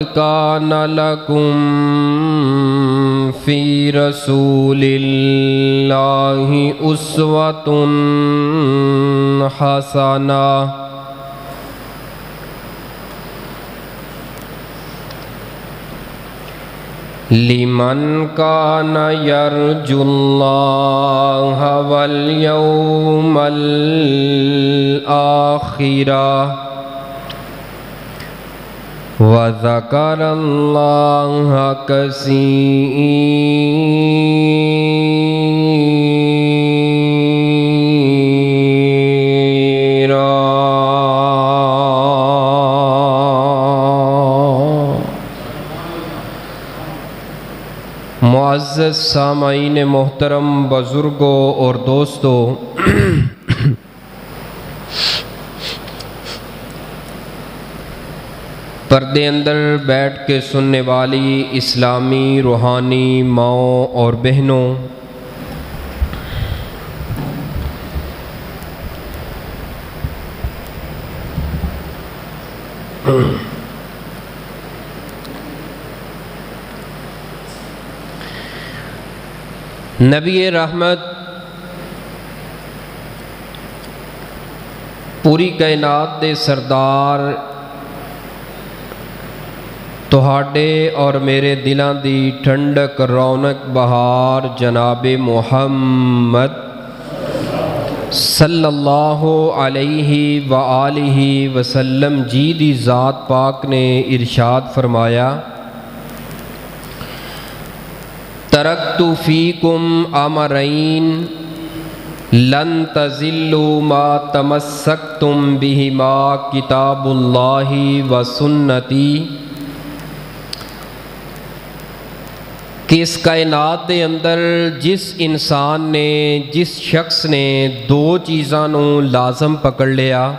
کان لکم فی رسول اللہ اسوۃ حسنہ لمن کان یرجو اللہ والیوم الآخر وذکر اللہ کثیرا۔ معزز سامعین محترم، بزرگوں اور دوستوں، پردے اندر بیٹھ کے سننے والی اسلامی روحانی ماؤں اور بہنوں، نبی رحمت پوری کائنات دے سردار تہاڈے اور میرے دلاں دی ٹھنڈک رونق بہار جناب محمد صلی اللہ علیہ وآلہ وسلم جی دی ذات پاک نے ارشاد فرمایا، ترکت فیکم امرین لن تضلوا ما تمسکتم بہما کتاب اللہ و سنتی، کہ اس کائنات دے اندر جس انسان نے، جس شخص نے دو چیزاں نو لازم پکڑ لیا،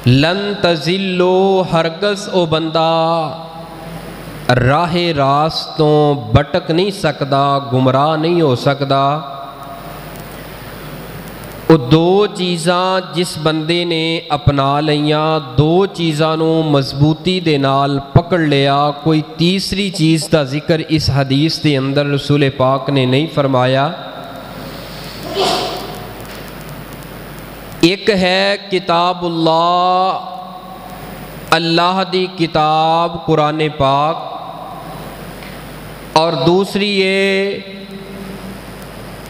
لن تضلوا، ہرگز او بندہ راہ راستوں بٹک نہیں سکدا، گمراہ نہیں ہو سکدا۔ وہ دو چیزاں جس بندے نے اپنا لیاں، دو چیزاں نو مضبوطی دے نال پکڑ لیا، کوئی تیسری چیز دا ذکر اس حدیث دے اندر رسول پاک نے نہیں فرمایا۔ ایک ہے کتاب اللہ، اللہ دی کتاب قرآن پاک، اور دوسری ہے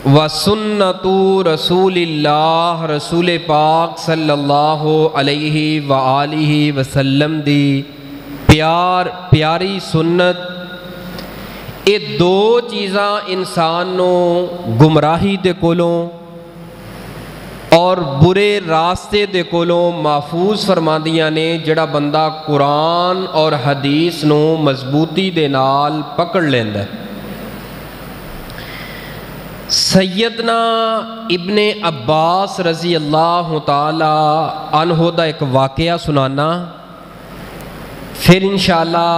وَسُنَّتُ رسول اللہ، رسول پاک صلی اللہ علیہ وآلہ وسلم دی پیاری سنت۔ یہ دو چیزاں انسان نو گمراہی دے کولوں اور برے راستے دے کولوں محفوظ فرماندیاں نے، جڑا بندہ قرآن اور حدیث نو مضبوطی دے نال پکڑ لیندا ہے۔ سیدنا ابن عباس رضی اللہ تعالی عنہ دا ایک واقعہ سنانا، پھر انشاءاللہ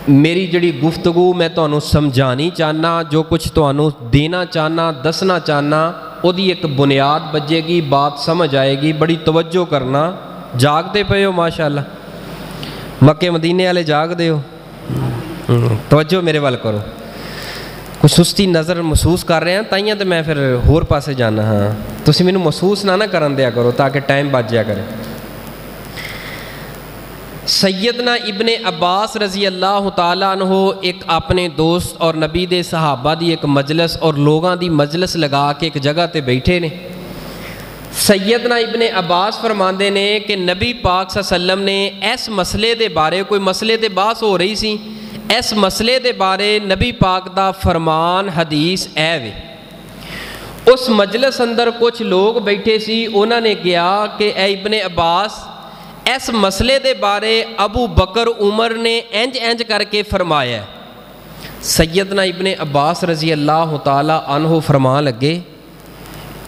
میری جڑی گفتگو میں تانوں سمجھانی چاہنا، جو کچھ تانوں دینا چاہنا، دسنا چاہنا، وہ دی ایک بنیاد بجے گی، بات سمجھ آئے گی۔ بڑی توجہ کرنا، جاگتے پے ہو ماشاءاللہ، مکے مدینے والے جاگ دے ہو، توجہ میرے وال کرو۔ کچھ سستی نظر محسوس کر رہے ہیں تائیاں تو میں پھر ہور پاسے جانا، ہاں تسی مینوں محسوس نہ کرن دیا کرو تاکہ ٹائم بچ جایا کرے۔ سیدنا ابن عباس رضی اللہ تعالیٰ عنہ ایک اپنے دوست اور نبی دے صحابہ دی ایک مجلس اور لوگاں دی مجلس لگا کے ایک جگہ تے بیٹھے نے۔ سیدنا ابن عباس فرماندے نے کہ نبی پاک صلی اللہ علیہ وسلم نے اس مسئلے دے بارے، کوئی مسئلے دے بحث ہو رہی سی، اس مسئلے دے بارے نبی پاک دا فرمان حدیث اے وے۔ اس مجلس اندر کچھ لوگ بیٹھے سی، انہوں نے کہا کہ اے ابن عباس، اس مسئلے دے بارے ابو بکر عمر نے انج کر کے فرمایا ہے۔ سیدنا ابن عباس رضی اللہ تعالی عنہ فرمان لگے،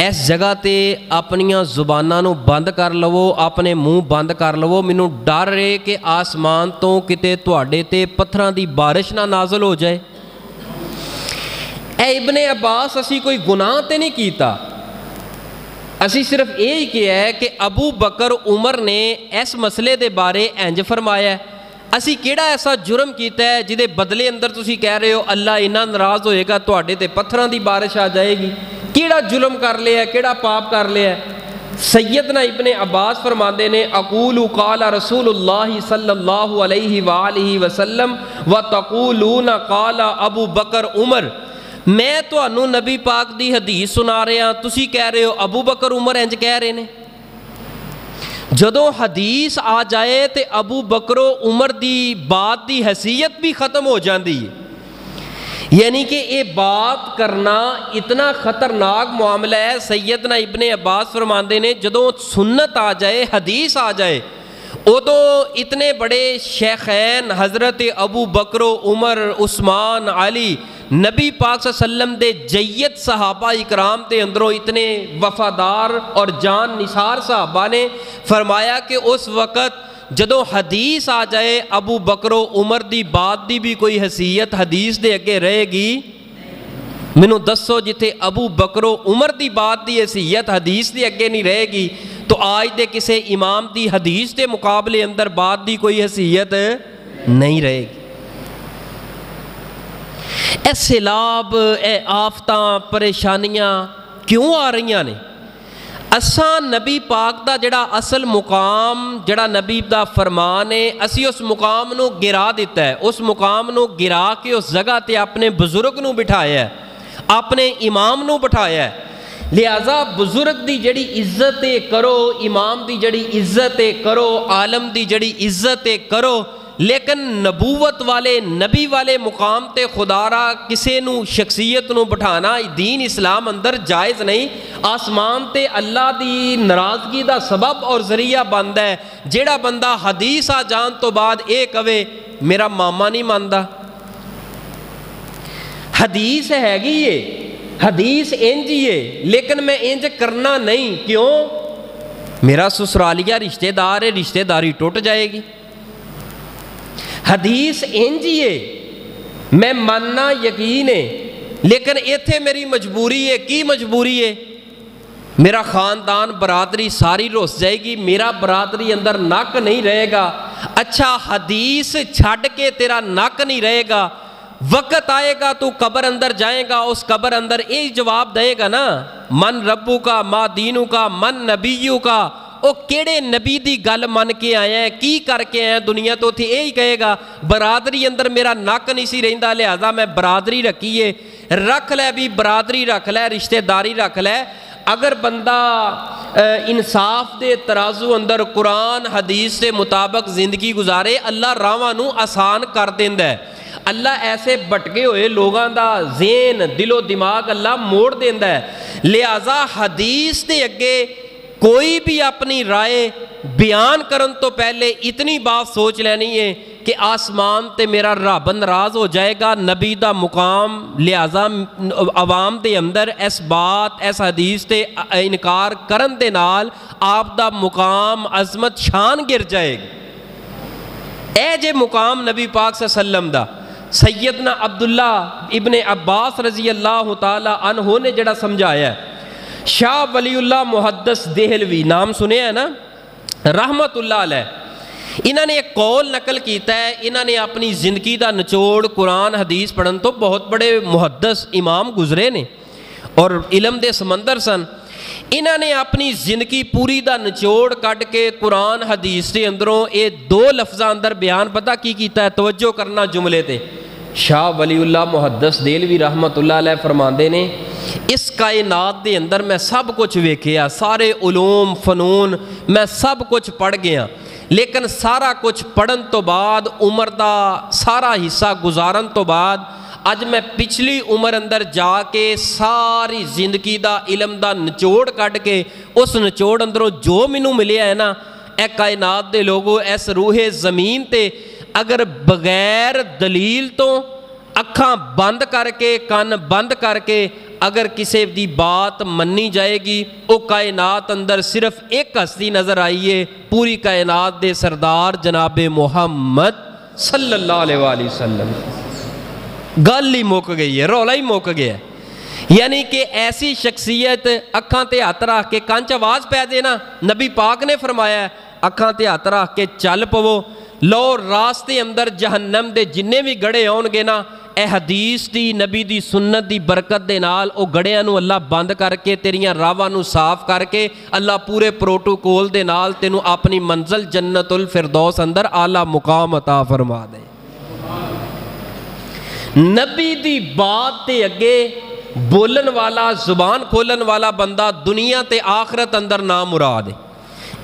اس جگہ تے اپنیاں زباناں نو بند کر لو، اپنے منہ بند کر لو، مینوں ڈر ہے کہ آسمان تو کتے تواڈے تے پتھراں دی بارش نہ نازل ہو جائے۔ اے ابن عباس، اسی کوئی گناہ تے نہیں کیتا، اسی صرف یہی کیا ہے کہ ابو بکر عمر نے اس مسئلے دے بارے انج فرمایا ہے. اسی کیڑا ایسا جرم کیتا ہے جدے بدلے اندر تسی کہہ رہے ہو اللہ انہاں ناراض ہوئے گا تواڈے تے پتھراں دی بارش آ جائے گی؟ کیڑا ظلم کر لیا ہے, کیڑا پاپ کر لیا ہے؟ سیدنا ابن عباس فرماندے نے اقول قال رسول اللہ صلی اللہ علیہ وآلہ وسلم وتقولون قال ابو بکر عمر. میں تانوں نبی پاک دی حدیث سنا رہا, تسی کہہ رہے ہو ابو بکر عمر انج کہہ رہے نے. جدوں حدیث آ جائے تے ابو بکر و عمر دی بات دی حیثیت بھی ختم ہو جاندی ہے. یعنی کہ یہ بات کرنا اتنا خطرناک معاملہ ہے. سیدنا ابن عباس فرماندے نے جدوں سنت آ جائے, حدیث آ جائے, ادوں اتنے بڑے شیخین حضرت ابو بکر و عمر عثمان علی نبی پاک صلی اللہ علیہ وسلم دے جید صحابہ اکرام دے اندروں اتنے وفادار اور جان نثار صحابہ نے فرمایا کہ اس وقت جدوں حدیث آ جائے ابو بکر و عمر دی بات دی بھی کوئی حیثیت حدیث دے اگے رہے گی؟ مینوں دسو جتھے ابو بکر و عمر دی بات دی حیثیت حدیث دے اگے نہیں رہے گی تو آج دے کسے امام دی حدیث دے مقابلے اندر بات دی کوئی حیثیت نہیں رہے گی. اے سیلاب, اے آفتاں, پریشانیاں کیوں آ رہی نے؟ اساں نبی پاک دا جڑا اصل مقام, جڑا نبی دا فرمان ہے, اسی اس مقام نو گرا دیتا ہے. اس مقام نو گرا کے اس جگہ تے اپنے بزرگ نو بٹھایا ہے, اپنے امام نو بٹھایا ہے. لہذا بزرگ دی جڑی عزت کرو, امام دی جڑی عزت کرو, عالم دی جڑی عزت کرو, لیکن نبوت والے نبی والے مقام تے خدا را کسے نو شخصیت نو بٹھانا دین اسلام اندر جائز نہیں. آسمان تے اللہ دی ناراضگی دا سبب اور ذریعہ بندا ہے جیڑا بندہ حدیث آ جان تو بعد اے کہے میرا ماما نہیں ماندا. حدیث ہے گی یہ, حدیث انج ہی ہے, لیکن میں انج کرنا نہیں. کیوں؟ میرا سسرالیہ رشتہ دار ہے, رشتہ داری ٹوٹ جائے گی. حدیث انج ہی ہے, میں ماننا یقین ہے, لیکن ایتھے میری مجبوری ہے. کی مجبوری ہے؟ میرا خاندان برادری ساری رس جائے گی, میرا برادری اندر نک نہیں رہے گا. اچھا حدیث چھڈ کے تیرا نک نہیں رہے گا, وقت آئے گا تو قبر اندر جائے گا, اس قبر اندر یہی جواب دے گا نا, من ربو کا, ما دینو کا, من نبیو کا. او کیڑے نبی دی گل من کے آیا ہے, کی کر کے آیا دنیا تو تھی, یہی کہے گا برادری اندر میرا نک نہیں سی رہندا, لہذا میں برادری رکھی ہے. رکھ لے بھی برادری رکھ لے, رشتہ داری رکھ لے. اگر بندہ انصاف دے ترازو اندر قرآن حدیث کے مطابق زندگی گزارے, اللہ راواں نو آسان کر دیندا ہے. اللہ ایسے بٹکے ہوئے لوگاں دا ذہن, دل و دماغ اللہ موڑ دیندا ہے. لہذا حدیث دے اگے کوئی بھی اپنی رائے بیان کرن تو پہلے اتنی بات سوچ لینی ہے کہ آسمان تے میرا رب ناراض ہو جائے گا, نبی دا مقام. لہذا عوام دے اندر اس بات, اس حدیث تے انکار کرن دے نال آپ دا مقام, عظمت, شان گر جائے گی. اے جے مقام نبی پاک صلی اللہ علیہ وسلم دا. سیدنا عبداللہ ابن عباس رضی اللہ تعالی عنہ نے جڑا سمجھایا ہے, شاہ ولی اللہ محدث دہلوی نام سنے ہیں نا, رحمت اللہ علیہ, انہوں نے ایک قول نقل کیتا ہے. انہوں نے اپنی زندگی دا نچوڑ قرآن حدیث پڑھن تو بہت بڑے محدث امام گزرے نے اور علم دے سمندر سن. انہوں نے اپنی زندگی پوری دا نچوڑ کٹ کے قرآن حدیث کے اندروں یہ دو لفظاں اندر بیان پتہ کی کیتا ہے, توجہ کرنا جملے تے. شاہ ولی اللہ محدث دہلوی رحمت اللہ علیہ فرماندے نے, اس کائنات دے اندر میں سب کچھ ویکھیا, سارے علوم فنون میں سب کچھ پڑھ گیا, لیکن سارا کچھ پڑھن تو بعد, عمر دا سارا حصہ گزارن تو بعد, اج میں پچھلی عمر اندر جا کے ساری زندگی دا علم دا نچوڑ کٹ کے اس نچوڑ اندروں جو مینوں ملیا ہے نا, اے کائنات دے لوگوں, اس روح زمین تے اگر بغیر دلیل تو اکھاں بند کر کے, کان بند کر کے اگر کسی دی بات منی جائے گی, او کائنات اندر صرف ایک ہستی نظر آئی ہے, پوری کائنات دے سردار جناب محمد صلی اللہ علیہ وآلہ وسلم. گل ہی مک گئی ہے, رولا ہی مک گیا ہے. یعنی کہ ایسی شخصیت اکھاں تے ہاتھ رکھ کے کنچ آواز پہ دے نا، نبی پاک نے فرمایا ہے اکھاں تے ہاتھ رکھ کے چل پو، لو راستے اندر جہنم دے جننے بھی گڑے آن گے نا، اے حدیث دی نبی دی سنت دی برکت دے نال او گڑیاں نو اللہ بند کر کے تیریاں راواں نو صاف کر کے اللہ پورے پروٹوکول دے نال تینوں اپنی منزل جنت الفردوس اندر اعلیٰ مقام عطا فرما دے۔ نبی دی بات تے اگے بولن والا، زبان کھولن والا بندہ دنیا تے آخرت اندر نام مراد ہے۔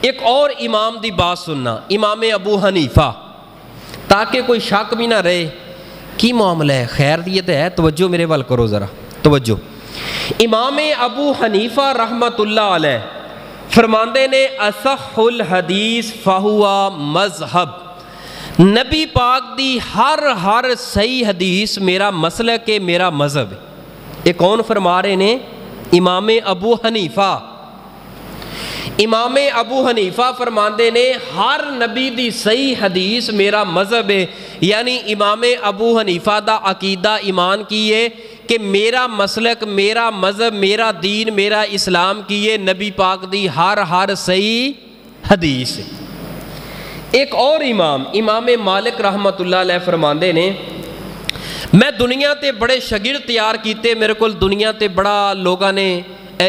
ایک اور امام دی بات سننا، امام ابو حنیفہ، تاکہ کوئی شک بھی نہ رہے کی معاملہ ہے، خیریت ہے، توجہ میرے وال کرو ذرا توجہ۔ امام ابو حنیفہ رحمت اللہ علیہ فرماندے نے اصح الحدیث فہوا مذہب، نبی پاک دی ہر صحیح حدیث میرا مسلک ہے، میرا مذہب ہے۔ یہ کون فرما رہے نے؟ امام ابو حنیفہ۔ امام ابو حنیفہ فرماندے نے ہر نبی دی صحیح حدیث میرا مذہب ہے، یعنی امام ابو حنیفہ دا عقیدہ ایمان کیے کہ میرا مسلک، میرا مذہب، میرا دین، میرا اسلام کیے نبی پاک دی ہر صحیح حدیث۔ ایک اور امام مالک رحمت اللہ علیہ فرماندے نے میں دنیا تے بڑے شاگرد تیار کیتے، میرے کو دنیا تے بڑا لوگاں نے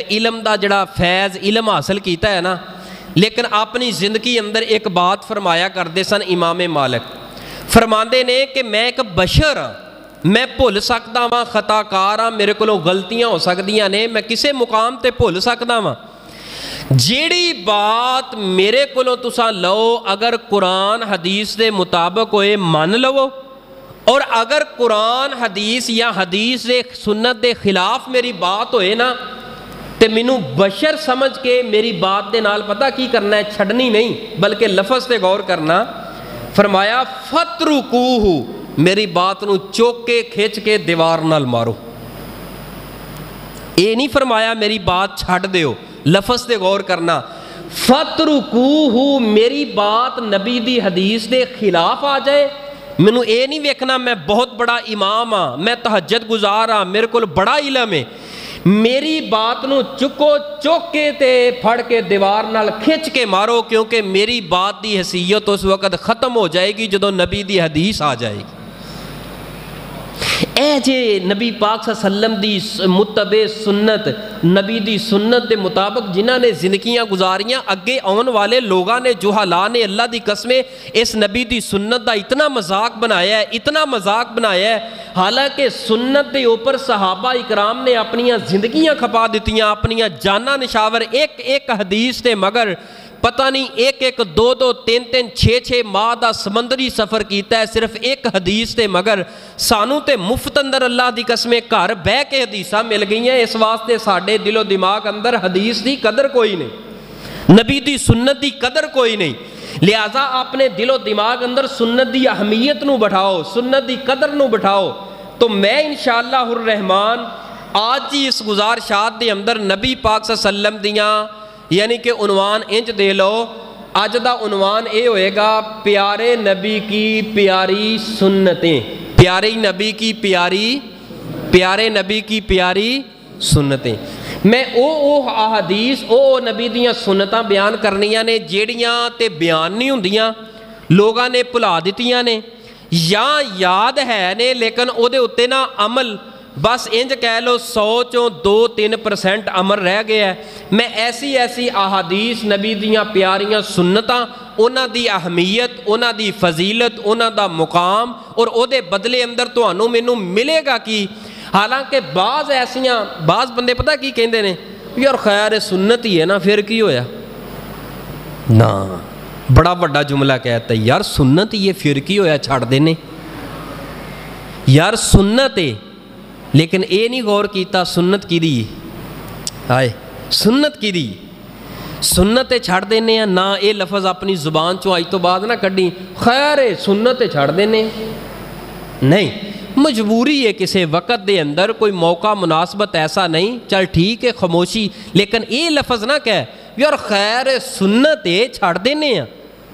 علم دا جڑا فیض علم حاصل کیتا ہے نا، لیکن اپنی زندگی اندر ایک بات فرمایا کرتے سن امام مالک، فرماندے نے کہ میں ایک بشر ہاں، میں بھول سکتا ہاں، خطا کار ہاں، میرے کو غلطیاں ہو سکدیاں نے، میں کسے مقام تے بھول سکتا ہاں، جیڑی بات میرے کو تساں لو اگر قرآن حدیث دے مطابق ہوئے مان لو، اور اگر قرآن حدیث یا حدیث دے سنت دے خلاف میری بات ہوئے نا تے مینوں بشر سمجھ کے میری بات دے نال پتہ کی کرنا ہے، چھڑنی نہیں بلکہ لفظ تے غور کرنا۔ فرمایا فترکوہ، میری بات نو چوک کے کھچ کے دیوار نال مارو۔ اے نہیں فرمایا میری بات چھڑ دیو، لفظ تے غور کرنا۔ فترکوہ، میری بات نبی دی حدیث دے خلاف آ جائے، مینوں اے نہیں ویکھنا میں بہت بڑا امام ہاں، میں تہجد گزار ہاں، میرے کو بڑا علم ہے، میری بات نو چکو چوک کے تے پھڑ کے دیوار نال کھچ کے مارو، کیونکہ میری بات دی حیثیت اس وقت ختم ہو جائے گی جدوں نبی دی حدیث آ جائے گی۔ اے جے نبی پاک صلی اللہ علیہ وسلم دی متبع سنت، نبی دی سنت دے مطابق جنہاں نے زندگیاں گزاریاں، اگے آن والے لوگاں نے جہالاں نے اللہ دی قسمیں اس نبی دی سنت دا اتنا مذاق بنایا ہے، اتنا مذاق بنایا ہے، حالانکہ سنت دے اوپر صحابہ اکرام نے اپنیاں زندگیاں کھپا دیتیاں، اپنیاں جاناں نشاور ایک حدیث تے مگر پتہ نہیں ایک دو تین چھ ماہ دا سمندری سفر کیتا ہے صرف ایک حدیث تے، مگر سانو تے مفت اندر اللہ دی قسمیں گھر بہ کے حدیثاں مل گئی ہیں، اس واسطے ساڈے دل و دماغ اندر حدیث دی قدر کوئی نہیں، نبی دی سنت دی قدر کوئی نہیں، لہٰذا اپنے دل و دماغ اندر سنت دی اہمیت نو بٹھاؤ، سنت دی قدر نو بٹھاؤ۔ تو میں انشاءاللہ الرحمن آج ہی اس گزارشات دے اندر نبی پاک صلی اللہ علیہ وسلم دیاں یعنی کہ عنوان انج دے لو، اج دا عنوان اے ہوئے گا پیارے نبی کی پیاری سنتیں، پیارے نبی کی پیاری سنتیں۔ میں او احادیث او نبی دیاں سنتاں بیان کرنیاں نے جیڑیاں تے بیان نہیں ہوندیاں، لوگاں نے بھلا دتیاں نے یا یاد ہے نے لیکن او دے اتے نا عمل بس انج کہہ لو 100 چوں 2-3% عمل رہ گیا ہے۔ میں ایسی احادیث نبی دیاں پیاریاں سنتاں، انہاں دی اہمیت، انہاں دی فضیلت، انہاں دا مقام اور او دے بدلے اندر تانوں مینوں ملے گا کی، حالانکہ بعض بندے پتہ کی کہندے نے یار خیر سنت ہی ہے نا پھر کی ہویا، نا بڑا بڑا جملہ کہتا ہے یار سنت ہی ہے پھر کی ہویا، چھڑ دینے یار سنت ہے، لیکن اے نہیں غور کیتا سنت کی دی آئے، سنت کی دی سنت چھڑ دینے ہیں نا، اے لفظ اپنی زبان چوں آج تو بعد نہ کڈی خیر سنت چھڑ دینے نہیں، مجبوری ہے کسی وقت دے اندر کوئی موقع مناسبت ایسا نہیں، چل ٹھیک ہے خاموشی، لیکن اے لفظ نہ کہے یار خیر سنت چھڑ دینے ہیں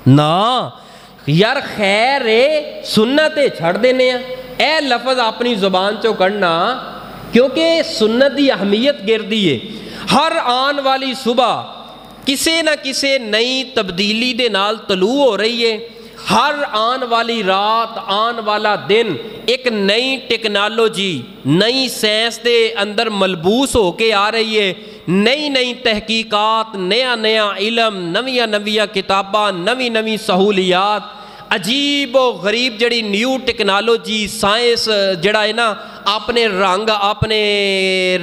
نا، یار خیر سنت چھڑ دینے ہیں، اے لفظ اپنی زبان چوں کڑنا کیونکہ سنت دی اہمیت گردی ہے ہر آن والی صبح کسے نہ کسے نئی تبدیلی دے نال طلوع ہو رہی ہے، ہر آن والی رات آن والا دن ایک نئی ٹیکنالوجی نئی سائنس دے اندر ملبوس ہو کے آ رہی ہے، نئی نئی تحقیقات، نیا نیا علم، نویاں نویاں کتاباں، نوی نوی سہولیات، عجیب و غریب جڑی نیو ٹیکنالوجی سائنس جڑا ہے نا اپنے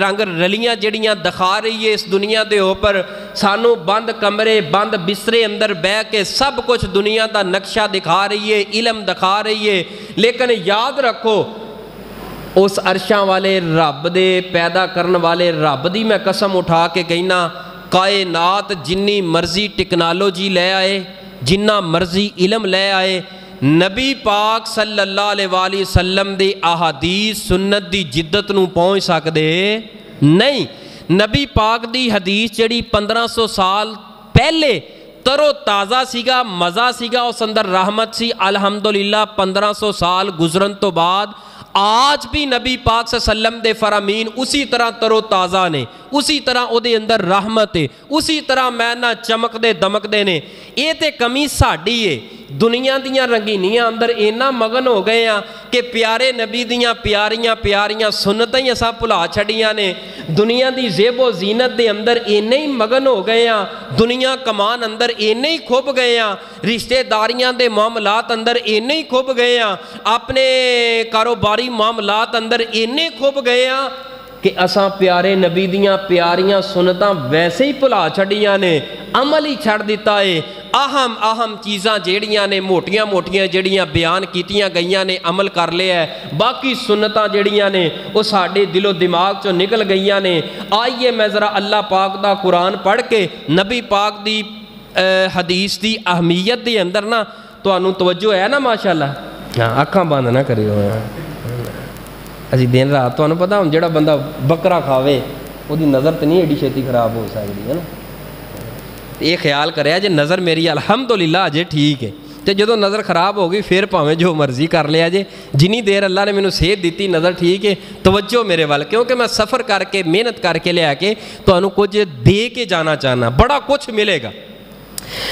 رنگ رلیاں جڑیاں دکھا رہی ہے اس دنیا دے اوپر، سانو بند کمرے بند بسترے اندر بہ کے سب کچھ دنیا دا نقشہ دکھا رہی ہے، علم دکھا رہی ہے، لیکن یاد رکھو اس عرشاں والے رب دے پیدا کرن والے رب دی میں قسم اٹھا کے کہنا، کائنات جنی مرضی ٹیکنالوجی لے آئے، جنہ مرضی علم لے آئے، نبی پاک صلی اللہ علیہ وآلہ وسلم دی احادیث سنت دی جدت نو پہنچ سکدے نہیں۔ نبی پاک دی حدیث جڑی 1500 سال پہلے ترو تازہ سیگا، مزہ سیگا، اس اندر رحمت سی، الحمدللہ 1500 سال گزرن تو بعد آج بھی نبی پاک صلی اللہ علیہ وسلم دے فرامین اسی طرح ترو تازہ نے، اسی طرح او دے اندر رحمت ہے، اسی طرح میں نہ چمک دے دمک دے نے۔ یہ تے کمی ساڑی ہے، دنیا دیاں رنگینیاں اندر اینا مگن ہو گئے ہیں کہ پیارے نبی دیاں پیاریاں سنتیں ایسا بھلا چھڑیاں نے، دنیا دی زیب و زینت دے اندر اینے ہی مگن ہو گئے ہیں، دنیا کمان اندر اینے ہی کھوب گئے ہیں، رشتہ داریاں دے معاملات اندر اینے ہی کھوب گئے ہیں، اپنے کاروباری معاملات اندر اینے کھوب گئے ہیں کہ اساں پیارے نبی دیاں پیاریاں سنتاں ویسے ہی بھلا چھڑیاں نے، عمل ہی چھڑ دیتا ہے۔ اہم چیزاں جیڑیاں نے موٹیاں جیڑیاں بیان کیتیاں گئیاں نے عمل کر لیا ہے، باقی سنتاں جیڑیاں نے وہ ساڑے دل و دماغ چوں نکل گئیاں نے۔ آئیے میں ذرا اللہ پاک دا قرآن پڑھ کے نبی پاک دی حدیث دی اہمیت دی اندر نا تو انہوں توجہ ہے نا ماشاءاللہ، اکھاں بند نہ کرے ہوئے ہیں اسی دن رات، تو انہوں پتا ہوں جڑا بندہ بکرا کھاوے وہ دی نظر تو نہیں ایڈی چھیتی خراب ہو سکتی ہے نا، یہ خیال کرے جے نظر میری الحمدللہ اجے ٹھیک ہے، تو جدو نظر خراب ہوگی پھر پاویں جو مرضی کر لیا جے، جنی دیر اللہ نے مینوں صحت دیتی نظر ٹھیک ہے، توجہ میرے وال، کیونکہ میں سفر کر کے محنت کر کے لے کے تو انہوں کچھ دے کے جانا چاہنا، بڑا کچھ ملے گا۔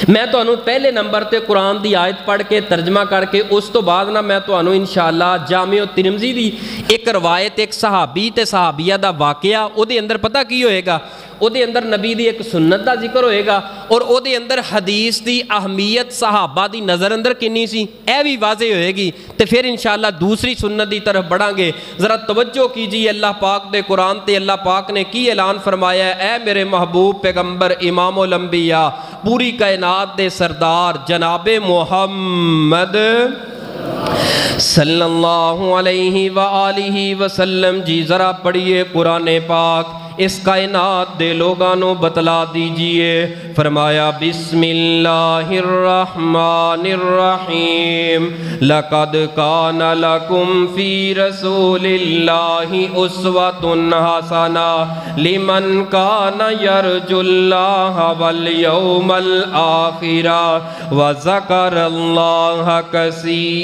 میں تو انہوں پہلے نمبر تے قرآن دی آیت پڑھ کے ترجمہ کر کے اس تو بعد نا میں تو انہوں انشاءاللہ جامع ترمذی دی ایک روایت ایک صحابی تے صحابیہ دا واقعہ او دے اندر پتہ کی ہوئے گا، او دے اندر نبی دی ایک سنت دا ذکر ہوئے گا اور او دے اندر حدیث دی اہمیت صحابہ دی نظر اندر کنی سی اے بھی واضح ہوئے گی، تے پھر انشاءاللہ دوسری سنت دی طرف بڑھیں گے۔ ذرا توجہ کیجئے اللہ پاک دے قرآن تے اللہ پاک نے کی اعلان فرمایا ہے، اے میرے محبوب پیغمبر امام الانبیاء پوری کائنات دے سردار جناب محمد صلی اللہ علیہ وآلہ وسلم جی ذرا پڑھیے قرآن پاک، اس کائنات دے لوگانوں بتلا دیجئے۔ فرمایا بسم اللہ الرحمن الرحیم لقد کان لکم فی رسول اللہ اسوۃ حسنہ لمن کان یرجو اللہ والیوم الآخر وذکر اللہ کثیرا۔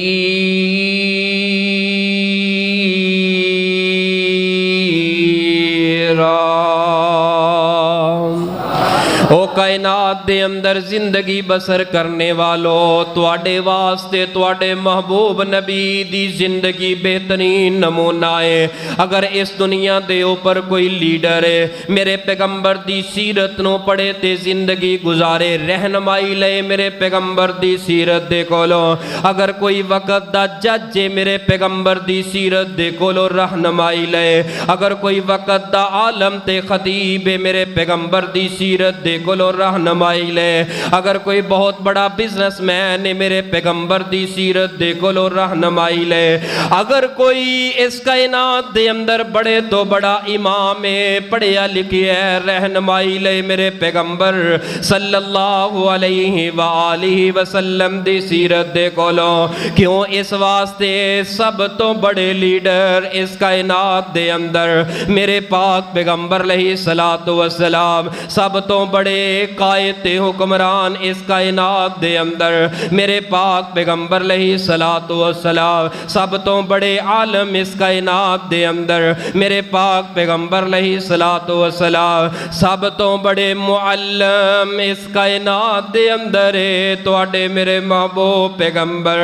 او کائنات دے اندر زندگی بسر کرنے والو تواڈے واسطے تواڈے محبوب نبی دی زندگی بہترین نمونہ ہے۔ اگر اس دنیا دے اوپر کوئی لیڈر ہے میرے پیغمبر دی سیرت نو پڑھے تے زندگی گزارے، رہنمائی لے میرے پیغمبر دی سیرت دے کولو، اگر کوئی وقت دا جج ہے میرے پیغمبر دی سیرت دے کولو رہنمائی لے، اگر کوئی وقت دا عالم تے خطیب ہے میرے پیغمبر دی سیرت دے کولو رہنمائی لے، اگر کوئی بہت بڑا بزنس مین ہے میرے پیغمبر دی سیرت دے کولو رہنمائی لے، اگر کوئی اس کائنات دے اندر بڑے تو بڑا امام ہے پڑھیا لکھیا ہے رہنمائی لے میرے پیغمبر صلی اللہ علیہ وآلہ وسلم دی سیرت دے کولو۔ کیوں؟ اس واسطے سب تو بڑے لیڈر اس کائنات دے اندر میرے پاک پیغمبر علیہ السلام، سب تو بڑے بڑے قائد حکمران اس کائنات دے اندر میرے پاک پیغمبر علیہ الصلوۃ والسلام، سب تو بڑے عالم اس کائنات دے اندر میرے پاک پیغمبر علیہ الصلوۃ والسلام، سب تو بڑے معلم اس کائنات دے اندر تواڈے میرے محبوب پیغمبر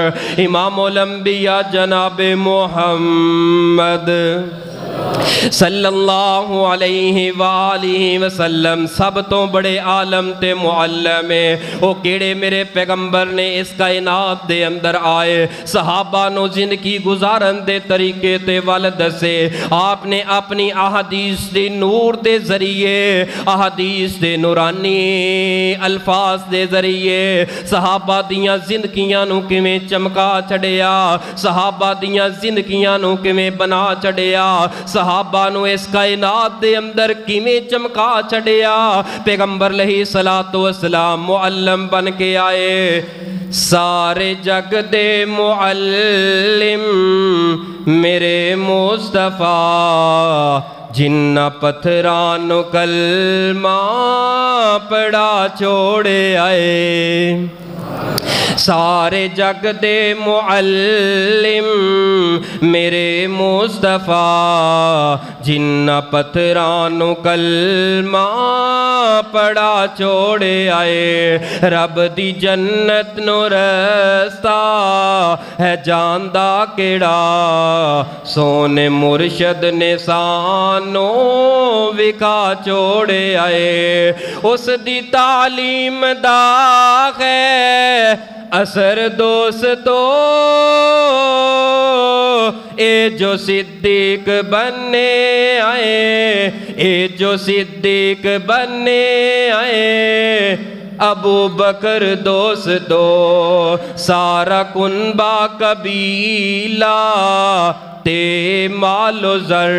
امام الانبیاء جناب محمد صلی اللہ علیہ وآلہ وسلم، سب تو بڑے عالم تے معلم او کیڑے میرے پیغمبر نے اس کائنات دے اندر آئے، صحابہ نو زندگی گزارن دے طریقے تے ول دسے، آپ نے اپنی احادیث دے نور دے ذریعے، احادیث دے نورانی الفاظ دے ذریعے صحابہ دیاں زندگیاں نو کیویں چمکا چھڑیا، صحابہ دیاں زندگیاں نو کیویں بنا چھڑیا، صحابہ نو اس کائنات دے اندر کیویں چمکا چھڑیا۔ پیغمبر علیہ الصلوۃ والسلام معلم بن کے آئے، سارے جگ دے معلم میرے مصطفیٰ، جنہ پتھرانو کلمہ پڑھا چھوڑے آئے، سارے جگ دے معلم میرے مصطفیٰ، جنہ پتھرانو کلمہ پڑھا چھوڑے آئے، رب دی جنت نو رستہ ہے جاندہ کیڑا، سونے مرشد نے سانو وکا چھوڑے آئے، اس دی تعلیم دا ہے اثر دوستو، اے جو صدیق بننے آئے، اے جو صدیق بننے آئے، ابو بکر دوستو، سارا کنبہ قبیلہ تے مال و زر،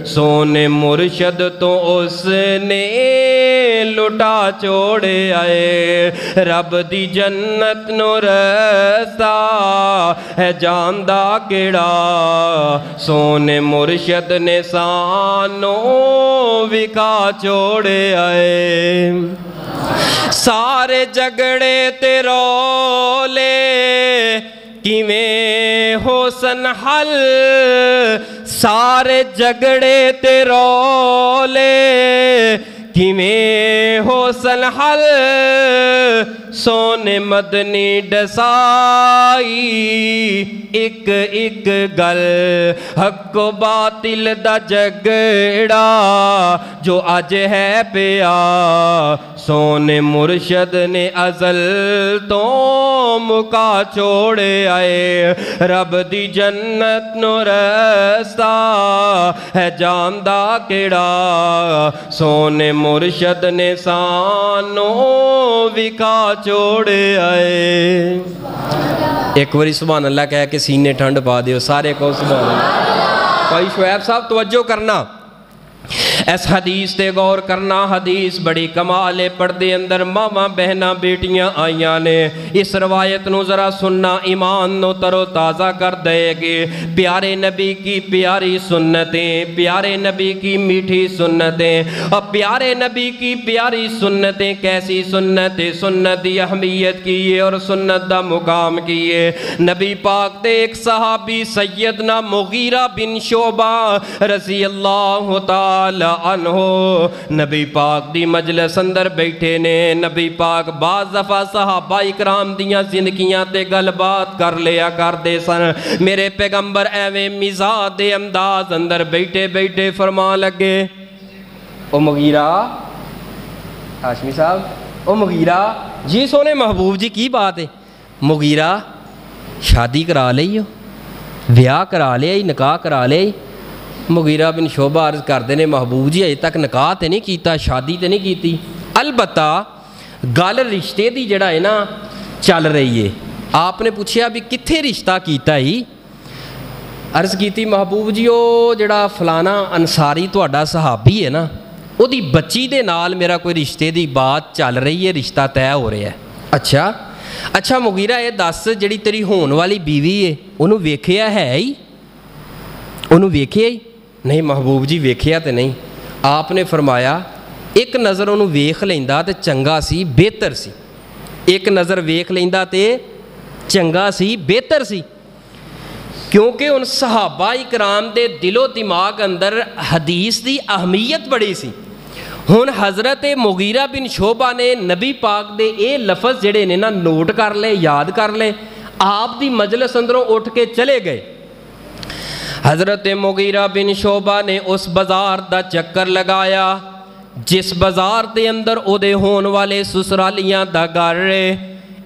سونے مرشد تو اس نے لٹا چھوڑے آئے، رب دی جنت نو رستہ ہے جاندہ کیڑا، سونے مرشد نے سانو وکا چھوڑے آئے، سارے جگڑے تے رولے کیویں حسن حل، سارے جگڑے تے رولے کیویں حسن حل، سونے مدنی ڈسائی ایک ایک گل، حق و باطل دا جگڑا جو اج ہے پیا، سونے مرشد نے ازل تو مکا چھوڑے آئے، رب دی جنت نو رستہ ہے جاندہ کیڑا، سونے مرشد نے سانو وکا چھوڑے آئے۔ ایک باری سبحان اللہ کہہ کے سینے ٹھنڈ پا دیو، سارے کو سبحان اللہ۔ بھائی شعیب صاحب توجہ کرنا، اس حدیث تے غور کرنا، حدیث بڑی کمال ہے، پردے اندر ماما بہنا بیٹیاں آئیاں نے، اس روایت نو ذرا سننا ایمان نو ترو تازہ کر دے گے، پیارے نبی کی پیاری سنتیں، پیارے نبی کی میٹھی سنتیں، اور پیارے نبی کی پیاری سنتیں کیسی سنتیں، سنت دی اہمیت کیے اور سنت دا مقام کیے۔ نبی پاک دے ایک صحابی سیدنا مغیرہ بن شعبہ رضی اللہ تعالی عنہ نبی پاک دی مجلس اندر بیٹھے نے، نبی پاک بعض دفعہ صحابہ اکرام دیاں زندگیاں تے گل بات کر لیا کر دے سن، میرے پیغمبر ایویں مزاح دے انداز اندر بیٹھے بیٹھے فرما لگے، او مغیرہ، ہاشمی صاحب، او مغیرہ جی سونے محبوب جی کی بات ہے، مغیرہ شادی کرا لئی ہو، بیاہ کرا لیا، نکاح کرا لیا۔ مغیرہ بن شعبہ عرض کردے نے محبوب جی اجے تک نکاح تے نہیں کیتا، شادی تے نہیں کیتی، البتہ گل رشتے دی جڑا ہے نا چل رہی ہے۔ آپ نے پوچھیا بھی کتھے رشتہ کیتا ہی؟ عرض کیتی محبوب جی او جڑا فلانا انصاری تہاڈا صحابی ہے نا، او دی بچی دے نال میرا کوئی رشتے دی بات چل رہی ہے، رشتہ طے ہو رہا ہے۔ اچھا اچھا مغیرہ یہ دس جڑی تیری ہون والی بیوی ہے انہوں ویکھیا ہے ہی؟ انہوں ویکھیا ہی؟ نہیں محبوب جی ویکھیا تے نہیں۔ آپ نے فرمایا ایک نظر انہوں ویکھ لیندا تے چنگا سی بہتر سی، ایک نظر ویکھ لیندا تے چنگا سی بہتر سی، کیونکہ ان صحابہ اکرام دے دل و دماغ اندر حدیث دی اہمیت بڑی سی۔ ہن حضرت مغیرہ بن شعبہ نے نبی پاک دے اے لفظ جڑے نے نا نوٹ کر لے، یاد کر لے، آپ دی مجلس اندروں اٹھ کے چلے گئے۔ حضرت مغیرہ بن شعبہ نے اس بازار دا چکر لگایا جس بازار دے اندر او دے ہون والے سسرالیاں دا گھر رہے۔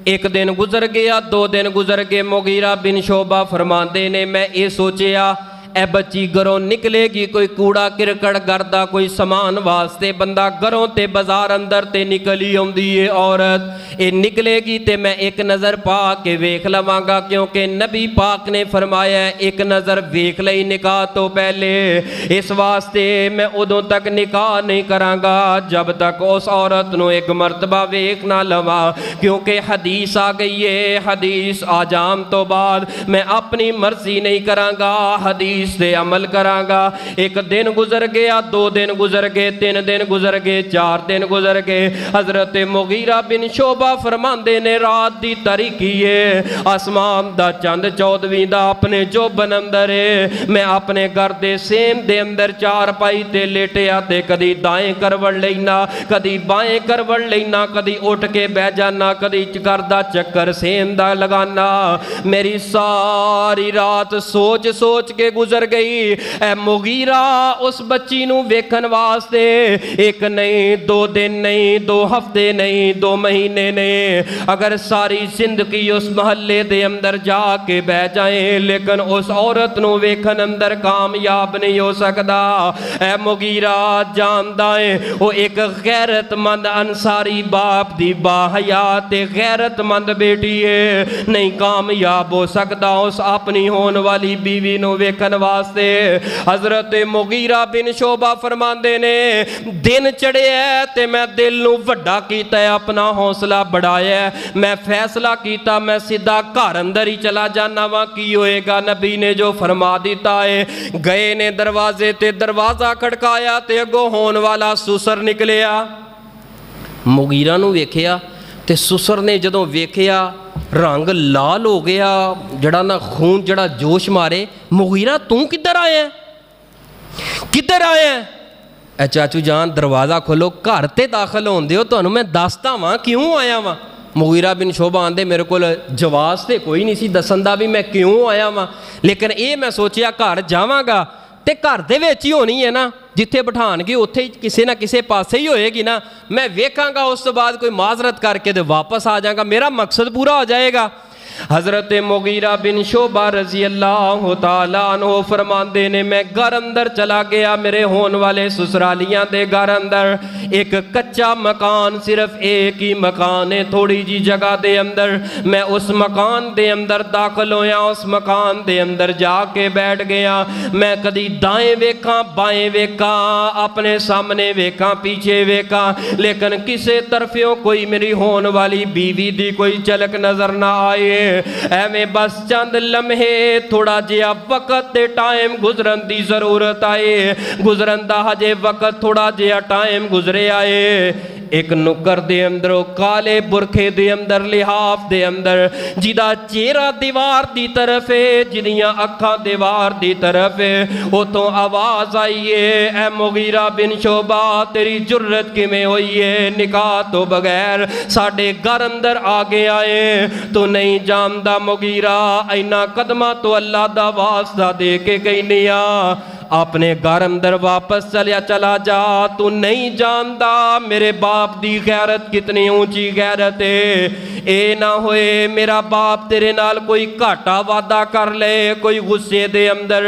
ایک دن گزر گیا، 2 دن گزر گئے، مغیرہ بن شعبہ فرماندے نے میں اے سوچیا اے بچی گھروں نکلے گی کوئی کوڑا کرکڑ گردہ کوئی سامان واسطے، بندہ گھروں تے بازار اندر تے نکلی ہوندی ہے عورت، اے نکلے گی تے میں ایک نظر پا کے ویکھ لواں گا، کیونکہ نبی پاک نے فرمایا ہے ایک نظر ویکھ لئی نکاح تو پہلے، اس واسطے میں ادوں تک نکاح نہیں کراں گا جب تک اس عورت نو ایک مرتبہ ویکھ نہ لواں، کیونکہ حدیث آ گئی ہے، حدیث آجام تو بعد میں اپنی مرضی نہیں کراں گا، حدیث سے عمل کراں گا۔ ایک دن گزر گیا، 2 دن گزر گئے، 3 دن گزر گئے، 4 دن گزر گئے۔ حضرت مغیرہ بن شعبہ فرماندے نے رات دی تاریکی ہے، آسمان دا چند 14ویں دا اپنے جو بنندر ہے، میں اپنے گھر دے سیم دے اندر 4 پائی تے لیٹیا تے کدی دائیں کروڑ لینا، کدی بائیں کروڑ لینا، کدی اٹھ کے بہ جانا، کدی کردہ چکر سیم دا لگانا۔ میری ساری رات سوچ سوچ کے گزر گئی۔ اے مغیرہ اس بچی نو ویکھن واسطے 1 نہیں، 2 دن نہیں، 2 ہفتے نہیں، 2 مہینے نہیں، اگر ساری زندگی اس محلے دے اندر جا کے بہ جائیں لیکن اس عورت نو ویکھن اندر کامیاب نہیں ہو سکدا۔ اے مغیرہ جاندا ہے وہ ایک غیرت مند انصاری باپ دی با حیات غیرت مند بیٹی ہے، نہیں کامیاب ہو سکدا اس اپنی ہون والی بیوی نو ویکھن واسطے۔ حضرت مغیرہ بن شعبہ فرماندے نے دن چڑھے ہے تے میں دل نو وڈا کیتا ہے، اپنا حوصلہ بڑھایا ہے، میں فیصلہ کیتا میں سیدھا گھر اندر ہی چلا جانا وا، کی ہوئے گا نبی نے جو فرما دیتا ہے۔ گئے نے دروازے تے دروازہ کھڑکایا تے اگوں ہون والا سسر نکلیا، مغیرہ نو ویکھیا تے سسر نے جدوں ویکھیا رنگ لال ہو گیا، جڑا نا خون جڑا جوش مارے، مغیرہ تو کدھر آیا ہے، کدھر آیا ہے؟ اے چاچو جان دروازہ کھولو، گھر تے داخل ہون دیو، تو انہوں میں داستا وہاں کیوں آیا وہاں؟ مغیرہ بن شعبہ آندے میرے کو جواز تے کوئی نہیں سی دسندہ بھی میں کیوں آیا وہاں، لیکن اے میں سوچیا گھر جاواں گا تے گھر دے وچ ہی ہونی ہے نا، جتھے بٹھان گے اتھے کسے نہ کسے پاسے ہی ہوئے گی نا، میں ویکھاں گا اس تو بعد کوئی معذرت کر کے دے واپس آ جاؤں گا، میرا مقصد پورا ہو جائے گا۔ حضرت مغیرہ بن شعبہ رضی اللہ تعالیٰ عنہ فرماندے نے میں گھر اندر چلا گیا، میرے ہون والے سسرالیاں دے گھر اندر ایک کچا مکان، صرف ایک ہی مکان ہے تھوڑی جی جگہ دے اندر، میں اس مکان دے اندر داخل ہویا، اس مکان دے اندر جا کے بیٹھ گیا، میں کدی دائیں ویکھاں بائیں ویکھاں، اپنے سامنے ویکھاں پیچھے ویکھاں، لیکن کسے طرفیوں کوئی میری ہون والی بیوی دی کوئی جھلک نظر نہ آئے۔ اے میں بس چند لمحے تھوڑا جیا وقت دے ٹائم گزرن دی ضرورت آئے، گزرن دا ہجے وقت تھوڑا جیا ٹائم گزرے آئے، ایک نکر دے اندر کالے برکھے دے اندر لحاف دے اندر جیدہ چہرہ دیوار دی طرف ہے، جنیاں اکھاں دیوار دی طرف ہے، وہ تو آواز آئیے اے مغیرہ بن شعبہ تیری جرت کی میں ہوئی ہے، نکاح تو بغیر ساڑھے گھر اندر آگے آئے، تو نہیں جاندہ مغیرہ اینا قدمہ تو اللہ دا واسطہ دے کے کہیں نہیں اپنے گھر اندر واپس چلا جا، تو نہیں جاندہ میرے باپ دی غیرت کتنی اونچی غیرت ہے، اے نہ ہوئے میرا باپ تیرے نال کوئی گھاٹا وعدہ کر لے کوئی غصے دے اندر،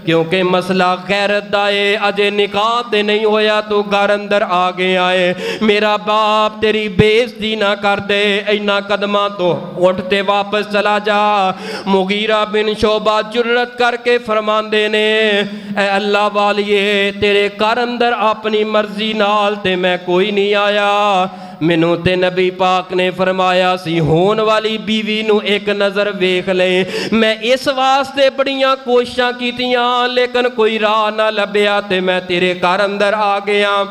کیونکہ مسئلہ غیرت دائے اجے نکاح دے نہیں ہویا تو گھر اندر آگے آئے، میرا باپ تیری بےعزتی نہ کر دے، اینا قدمہ تو اٹھتے واپس چلا جا۔ مغیرہ بن شعبہ جرت کر کے فرمان دینے اے اللہ والیے تیرے گھر اندر اپنی مرضی نال تے میں کوئی نہیں آیا، مینوں تے نبی پاک نے فرمایا سی ہون والی بیوی نو ایک نظر ویکھ لے، میں اس واسطے بڑیاں کوششاں کیتیاں لیکن کوئی راہ نہ لبیا تے میں تیرے گھر اندر آ گیا،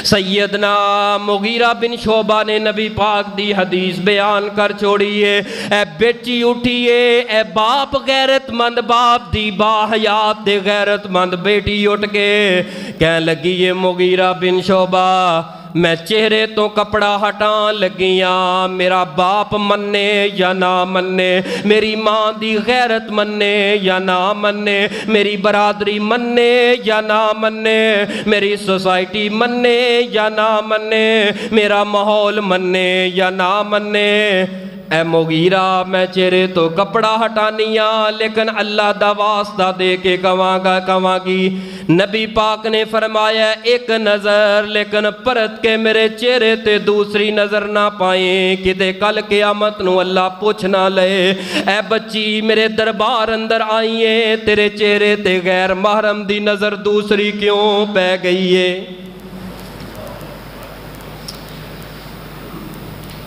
سیدنا مغیرہ بن شعبہ نے نبی پاک دی حدیث بیان کر چھوڑیے، اے بیٹی اٹھیے، اے باپ غیرت مند باپ دی با حیات دے غیرت مند بیٹی اٹھ کے کہنے لگی ہے مغیرہ بن شعبہ میں چہرے تو کپڑا ہٹان لگیاں، میرا باپ مننے یا نہ مننے، میری ماں دی غیرت مننے یا نہ مننے، میری برادری مننے یا نہ مننے، میری سوسائٹی مننے یا نہ مننے، میرا ماحول مننے یا نہ مننے، اے مغیرہ میں چہرے تو کپڑا ہٹانیاں لیکن اللہ دا واسطہ دے کے کہواں گی۔ نبی پاک نے فرمایا ایک نظر لیکن پرت کے میرے چہرے تے دوسری نظر نہ پائیں کتے کل قیامت نو اللہ پوچھ نہ لے، اے بچی میرے دربار اندر آئیے تیرے چہرے تے غیر محرم دی نظر دوسری کیوں پہ گئی ہے؟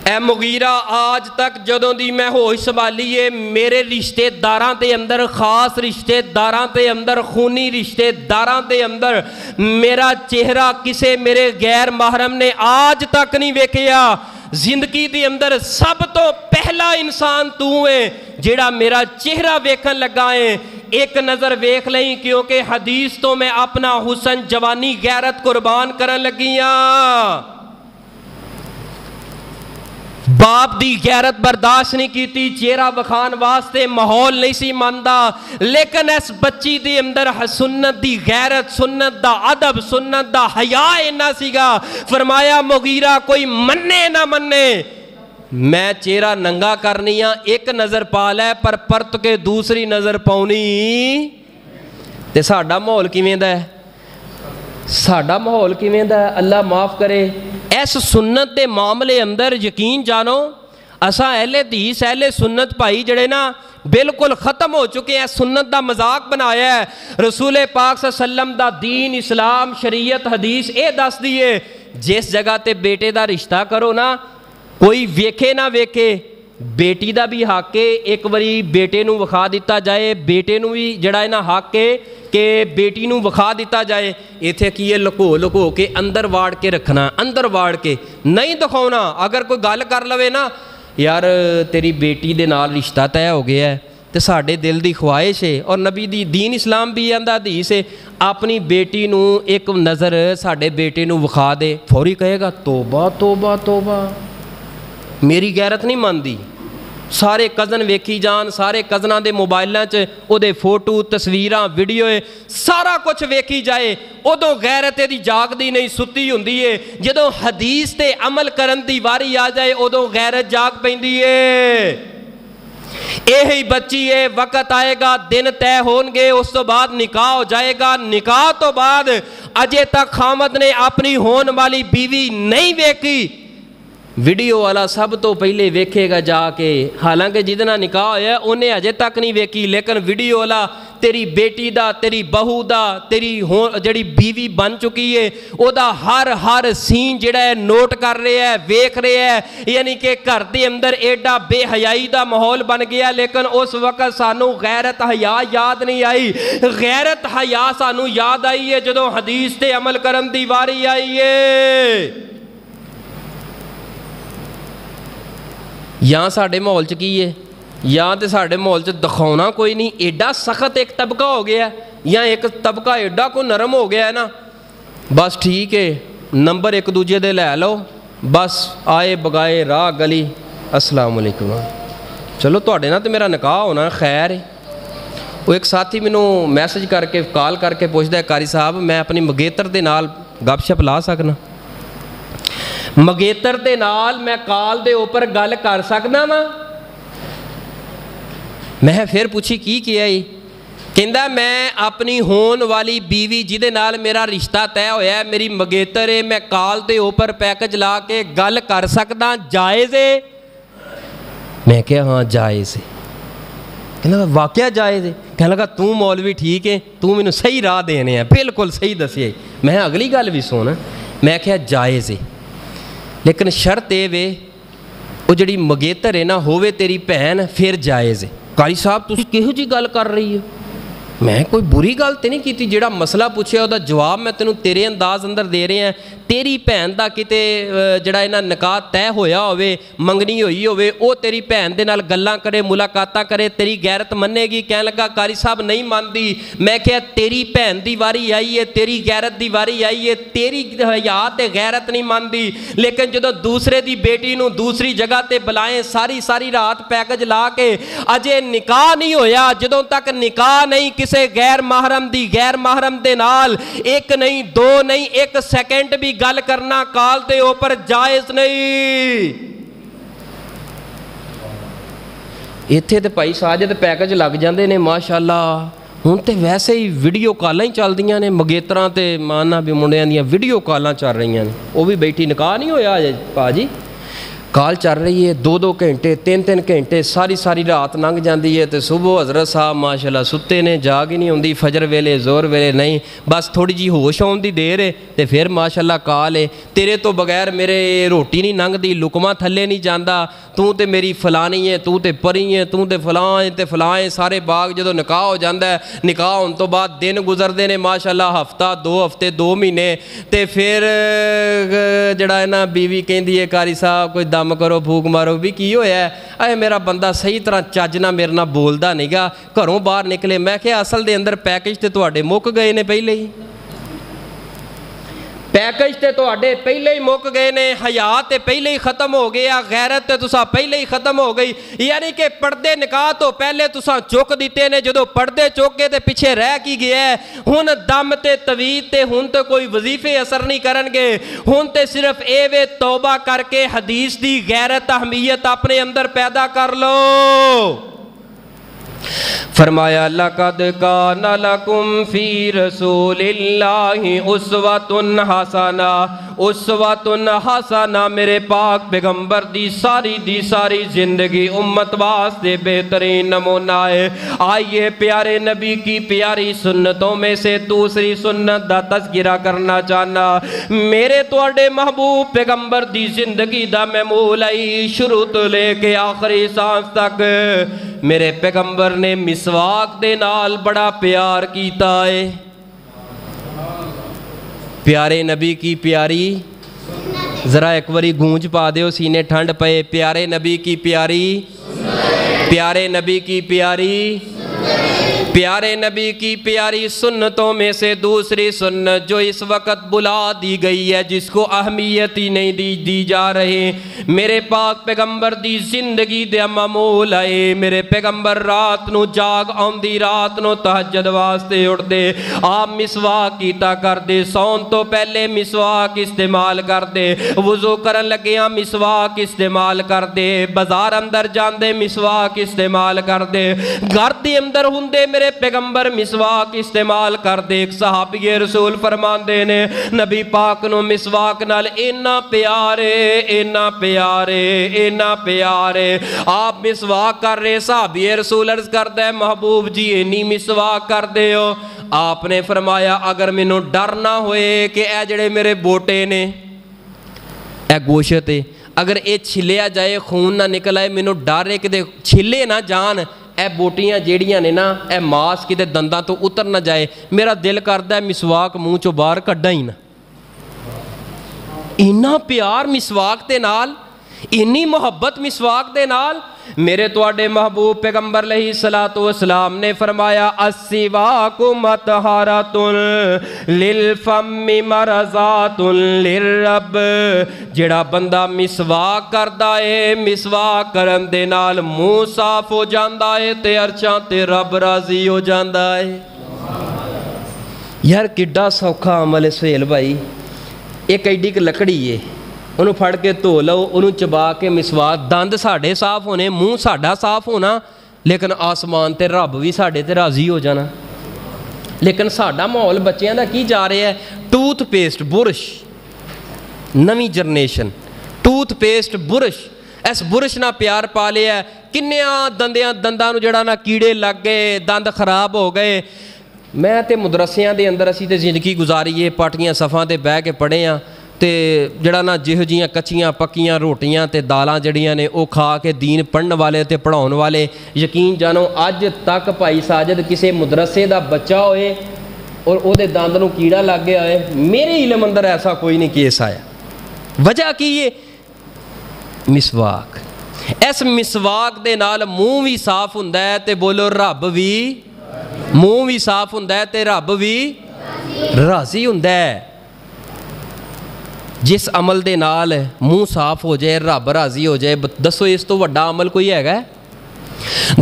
اے مغیرہ آج تک جدوں دی میں ہوش سنبھالیے میرے رشتے داراں دے اندر خاص رشتے داراں دے اندر خونی رشتے داراں دے اندر میرا چہرہ کسے میرے غیر محرم نے آج تک نہیں ویکھیا۔ زندگی دی اندر سب تو پہلا انسان تو ہے جیڑا میرا چہرہ ویکھن لگا ہے، ایک نظر ویکھ لیں کیونکہ حدیث تو میں اپنا حسن جوانی غیرت قربان کرن لگیاں۔ باپ دی غیرت برداشت نہیں کیتی، چہرہ بخان واسطے ماحول نہیں سی ماندا، لیکن اس بچی دے اندر سنت دی غیرت، سنت دا ادب، سنت دا حیا اینا سیگا، فرمایا مغیرہ کوئی مننے نہ مننے میں چہرہ ننگا کرنیاں ایک نظر پا لے پر پرت کے دوسری نظر پاؤنی تے ساڈا ماحول کیویں دا ہے؟ ساڈا ماحول کیویں دا ہے؟ اللہ معاف کرے۔ اس سنت دے معاملے اندر یقین جانو اساں اہل حدیث اہل سنت بھائی جڑے نا بالکل ختم ہو چکے ہیں، سنت دا مذاق بنایا ہے۔ رسول پاک صلی اللہ علیہ وسلم دا دین اسلام شریعت حدیث اے دس دیئے جس جگہ تے بیٹے دا رشتہ کرو نا کوئی ویکھے نہ ویکھے بیٹی دا بھی حق ہے، ایک واری بیٹے نو وکھا دیتا جائے، بیٹے نو بھی جڑا ہے نا حق ہے کہ بیٹی نو وکھا دیتا جائے، ایتھے کیے لکو کے اندر واڑ کے رکھنا، اندر واڑ کے نہیں دکھاؤنا۔ اگر کوئی گل کر لوے نا یار تیری بیٹی دے نال رشتہ طے ہو گیا ہے تے ساڈے دل دی خواہش ہے اور نبی دی دین اسلام بھی آندا حدیث ہے اپنی بیٹی نو ایک نظر ساڈے بیٹے نو وکھا دے، فوری کہے گا توبہ توبہ توبہ میری غیرت نہیں ماندی۔ سارے کزن ویکھی جان، سارے کزناں دے موبائلاں چ او دے فوٹو تصویراں ویڈیو سارا کچھ ویکھی جائے، ادوں غیرت دی جاگدی نہیں ستی ہوندی ہے، جدوں حدیث تے عمل کرن دی واری آ جائے ادوں غیرت جاگ پیندی ہے۔ یہی بچی ہے، وقت آئے گا دن طے ہون گے، اس تو بعد نکاح ہو جائے گا، نکاح تو بعد اجے تک خامد نے اپنی ہون والی بیوی نہیں ویکھی، ویڈیو والا سب تو پہلے ویکھے گا جا کے، حالانکہ جتنا نکاح ہویا ہے انہیں اجے تک نہیں ویکھی، لیکن ویڈیو والا تیری بیٹی دا، تیری بہو دا، تیری جڑی بیوی بن چکی ہے او دا ہر سین جڑا ہے نوٹ کر رہے ہے، ویکھ رہے ہے، یعنی کہ گھر دے اندر ایڈا بے حیائی دا ماحول بن گیا، لیکن اس وقت سانو غیرت حیا یاد نہیں آئی۔ غیرت حیا سانو یاد آئی ہے جدوں حدیث تے عمل کرن دی واری آئی ہے۔ یا ساڑھے ماحول چ کی ہے یا تے ساڑھے ماحول چ دکھاؤنا کوئی نہیں، ایڈا سخت ایک طبقہ ہو گیا ہے یا ایک طبقہ ایڈا کو نرم ہو گیا ہے نا بس ٹھیک ہے نمبر ایک دوجے دے لے لو، بس آئے بگائے راہ گلی السلام علیکم، چلو تواڈے نال تے میرا نکاح ہونا خیر ہے۔ وہ ایک ساتھی مینوں میسج کر کے کال کر کے پوچھدا ہے قاری صاحب میں اپنی مگیتر دے نال گپ شپ لا سکنا؟ مگیتر دے نال میں کال دے اوپر گل کر سکنا وا؟ میں پھر پوچھی کی کیا ہی؟ کہندا میں اپنی ہون والی بیوی جدے نال میرا رشتہ طے ہویا ہے میری مگیتر ہے، میں کال دے اوپر پیکج لا کے گل کر سکدا، جائز ہے؟ میں کہا ہاں جائز ہے۔ کہنا واقعہ جائز ہے؟ کہنے لگا تو مولوی ٹھیک ہے، تو مینوں صحیح راہ دینے ہیں، بالکل صحیح دسیا۔ میں اگلی گل بھی سن، میں کہا جائز ہے لیکن شرط اے وے وہ جڑی مگیتر ہے نا ہووے تیری بہن پھر جائز ہے۔ قاری صاحب تسی کہو جی گل کر رہی ہو؟ میں کوئی بری گل تو نہیں کی، جڑا مسئلہ پوچھے وہ جواب میں تینوں تیرے انداز اندر دے رہے ہیں. تیری بھن دا کتے جڑا انہاں نکاح طے ہویا ہوئے، منگنی ہوئی ہوئے، وہ تیری بھن دے نال گلاں کرے، ملاقاتاں کرے، تیری غیرت منے گی؟ کہنے لگا قاری صاحب نہیں مانتی. میں کہا تیری بھن دی واری آئی ہے، تیری غیرت دی واری آئی ہے، تیری حیا تے غیرت نہیں مانتی. لیکن جدو دوسرے دی بیٹی نو دوسری جگہ تے بلائیں، ساری رات پیکج لا کے، اجے نکاح نہیں ہویا، جدوں تک نکاح نہیں کسے غیر محرم دے نال ایک نہیں دو نہیں ایک سیکنڈ بھی گل کرنا کال دے اوپر جائز نہیں. ایتھے تے بھائی ساجد پیکج لگ جاندے نے ماشاءاللہ. ہن تے ویسے ہی ویڈیو کالاں ہی چلدیاں نے، مگیتراں تے مانا بھی منڈیاں دیاں ویڈیو کالاں چل رہی ہیں. وہ بھی بیٹھی نکاح نہیں ہویا اجے پاجی، کال چل رہی ہے 2 گھنٹے 3 گھنٹے، ساری رات لنگ جاندی ہے. تے صبح حضرت صاحب ماشاءاللہ ستے نے، جاگ ہی نہیں ہوندی، فجر ویلے زور ویلے نہیں، بس تھوڑی جی ہوش آن دی دیر ہے تے پھر ماشاءاللہ کال ہے تیرے تو بغیر میرے روٹی نہیں لنگدی، لقمہ تھلے نہیں جاندا، تو تے میری فلانی ہے، تو تے پری ہے، تو تے فلاں ہے تے فلاں ہے. سارے باغ جدو نکاح ہو جاندا ہے، نکاح ہون تو بعد دن گزردے نے ماشاءاللہ ہفتہ 2 ہفتے 2 مہینے. تے پھر جڑا ہے نا بیوی کہندی ہے قاری صاحب کوئی دم کرو پھوک مارو. بھی کی ہویا ہے؟ اے میرا بندہ صحیح طرح چج نہ میرے نہ بولدا نہیں گا، گھروں باہر نکلے. میں کہ اصل دے اندر پیکج تے تواڈے مک گئے نے، پہلے ہی پیکج تے تواڈے پہلے ہی مک گئے نے، حیا تے پہلے ہی ختم ہو گیا، غیرت تے تساں پہلے ہی ختم ہو گئی. یعنی کہ پردے نکاح تو پہلے تساں چک دیتے نے، جدو پردے چک کے تے پیچھے رہ کی گیا ہے. ہن دم تے توید تے ہن تے کوئی وظیفے اثر نہیں کرن گے. ہن تے صرف اے وے توبہ کر کے حدیث دی غیرت اہمیت اپنے اندر پیدا کر لو. فرمایا لقد کان لکم فی رسول اللہ اسوۃ حسنہ. اسوۃ حسنہ میرے پاک پیغمبر دی ساری زندگی امت واسطے بہترین نمونہ ہے. آئیے پیارے نبی کی پیاری سنتوں میں سے دوسری سنت دا تذکرہ کرنا چاہنا. میرے تواڈے محبوب پیغمبر دی زندگی دا معمول ہے، شروع تو لے کے آخری سانس تک میرے پیغمبر نے مسواک دے نال بڑا پیار کیتا ہے. پیارے نبی کی پیاری، ذرا ایک واری گونج پا دیو سینے ٹھنڈ پئے. پیارے نبی کی پیاری، پیارے نبی کی پیاری، پیارے نبی کی پیاری سنتوں میں سے دوسری سنت جو اس وقت بلا دی گئی ہے، جس کو اہمیت ہی نہیں دی جا رہی. میرے پاک پیغمبر دی زندگی دے معمول ہے. میرے پیغمبر رات نو جاگ آندی، رات نو تہجد واسطے اٹھ دے، آپ مسواک کیتا کر دے، سون تو پہلے مسواک استعمال کر دے، وضو کرن لگیاں مسواک استعمال کر دے، بازار اندر جاندے مسواک استعمال کر دے، گھر دے اندر ہوندے میرے پیغمبر مسواک استعمال کر دے. ایک صحابی رسول فرماندے نے نبی پاک نو مسواک نال اینا پیارے اینا پیارے اینا پیارے. آپ مسواک کر رہے، صحابی رسول عرض کرتا ہے محبوب جی اینی مسواک کر دے ہو. آپ نے فرمایا اگر مینوں ڈر نہ ہوئے کہ اے جڑے میرے بوٹے نے، اے گوشت ہے، اگر اے چھلیا جائے خون نہ نکل آئے، مینوں ڈر ہے کہ چھلے نہ جان، اے بوٹیاں جیڑیاں نے نا اے ماس کدے دنداں تو اتر نہ جائے، میرا دل کردا ہے مسواک منہ چوں باہر کڈا ہی نہ. اینا پیار مسواک دے نال، اینی محبت مسواک دے نال. میرے تواڈے محبوب پیغمبر علیہ الصلوۃ والسلام نے فرمایا السواک مطہرۃ للفم مرضات للرب. جڑا بندہ مسواک کردا ہے، مسواک کرن دے نال منہ صاف ہو جاندا ہے تے عرشاں تے رب راضی ہو جاندا ہے. یار کڈا سوکھا عمل ہے سہیل بھائی. ایک ایڈی کہ لکڑی ہے، انہوں پھڑ کے دھو لو، انہوں چبا کے مسواک، دند ساڑھے صاف ہونے، منہ ساڑھا صاف ہونا، لیکن آسمان تے رب بھی ساڑھے تے راضی ہو جانا. لیکن ساڑھا ماحول بچیاں دا کی جا رہے ہیں؟ ٹوتھ پیسٹ برش، نویں جنریشن ٹوتھ پیسٹ برش، اس برش نہ پیار پا لیا ہے. کنیاں دنداں نو جڑا نہ کیڑے لگ گئے، دند خراب ہو گئے. میں تے مدرسیاں دے اندر اسی تے زندگی گزاری ہے، پاٹیاں صفاں تے بہ کے پڑھے ہاں. تے جڑا نا جہو جیاں کچیاں پکیاں روٹیاں تے دالاں جڑیاں نے وہ کھا کے دین پڑھن والے تے پڑھاؤن والے یقین جانو اج تک بھائی ساجد کسے مدرسے دا بچہ ہوئے اور او دے دند نوں کیڑا لگ گیا ہے میرے علم اندر ایسا کوئی نہیں کیس آیا. وجہ کی ہے مسواک. اس مسواک دے نال منہ بھی صاف ہوندا ہے تے بولو رب بھی منہ بھی صاف ہوندا ہے تے رب بھی راضی ہوندا ہے. جس عمل دے نال منہ صاف ہو جائے رب راضی ہو جائے دسو اس تو وڈا عمل کوئی ہے گا؟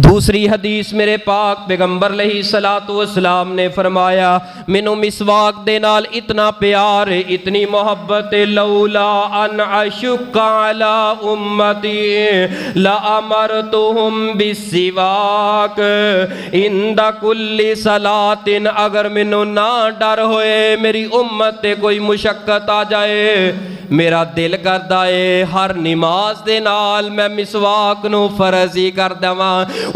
دوسری حدیث میرے پاک پیغمبر علیہ الصلوۃ والسلام نے فرمایا مینوں مسواک دے نال اتنا پیار اتنی محبت لولا ان اشق علی امتی لامرتهم بالسواک عند کل صلاۃ. اگر مینوں نہ ڈر ہوئے میری امت تے کوئی مشقت آ جائے میرا دل کردا ہے ہر نماز دے نال میں مسواک نو فرض ہی کر دواں.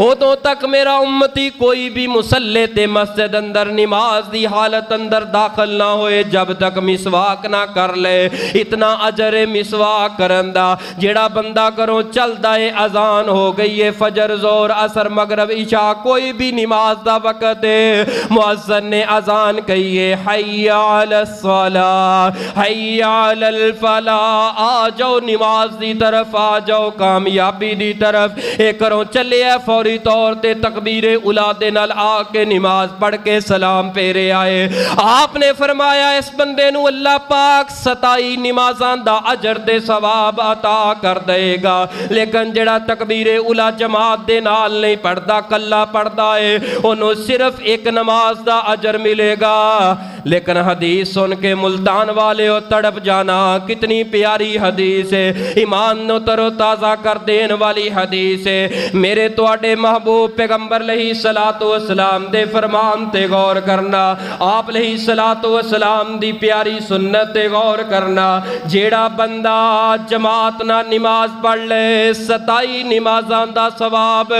ادوں تک میرا امتی کوئی بھی مصلی تے مسجد اندر نماز دی حالت اندر داخل نہ ہوئے جب تک مسواک نہ کر لے. اتنا اجر مسواک کرن دا. جیڑا بندہ کرو چلدا ہے اذان ہو گئی ہے فجر ظہر عصر مغرب عشاء کوئی بھی نماز دا وقت ہے مؤذن نے اذان کہی ہے حی علی الصلاۃ حی علی الفلاح آ جاؤ نماز دی طرف آ جاؤ کامیابی دی طرف. اے کرو چلے فوری طور تے تکبیر اولا دے نال آ کے نماز پڑھ کے سلام پھیرے آئے. آپ نے فرمایا اس بندے نو اللہ پاک 27 نمازاں دا اجر تے ثواب عطا کر دے گا. لیکن جڑا تکبیر اولا جماعت دے نال نہیں پڑھدا کلا پڑھدا ہے انہوں صرف ایک نماز دا اجر ملے گا. لیکن حدیث سن کے ملتان والے ہو تڑپ جانا کتنی پیاری حدیث ہے ایمان نو تر و تازہ کر دین والی حدیث ہے. میرے تواڈے محبوب پیغمبر علیہ الصلوۃ والسلام دے فرمان تے غور کرنا آپ علیہ الصلوۃ والسلام دی پیاری سنت تے غور کرنا. جیڑا بندہ جماعت نہ نماز پڑھ لے 27 نمازاں دا ثواب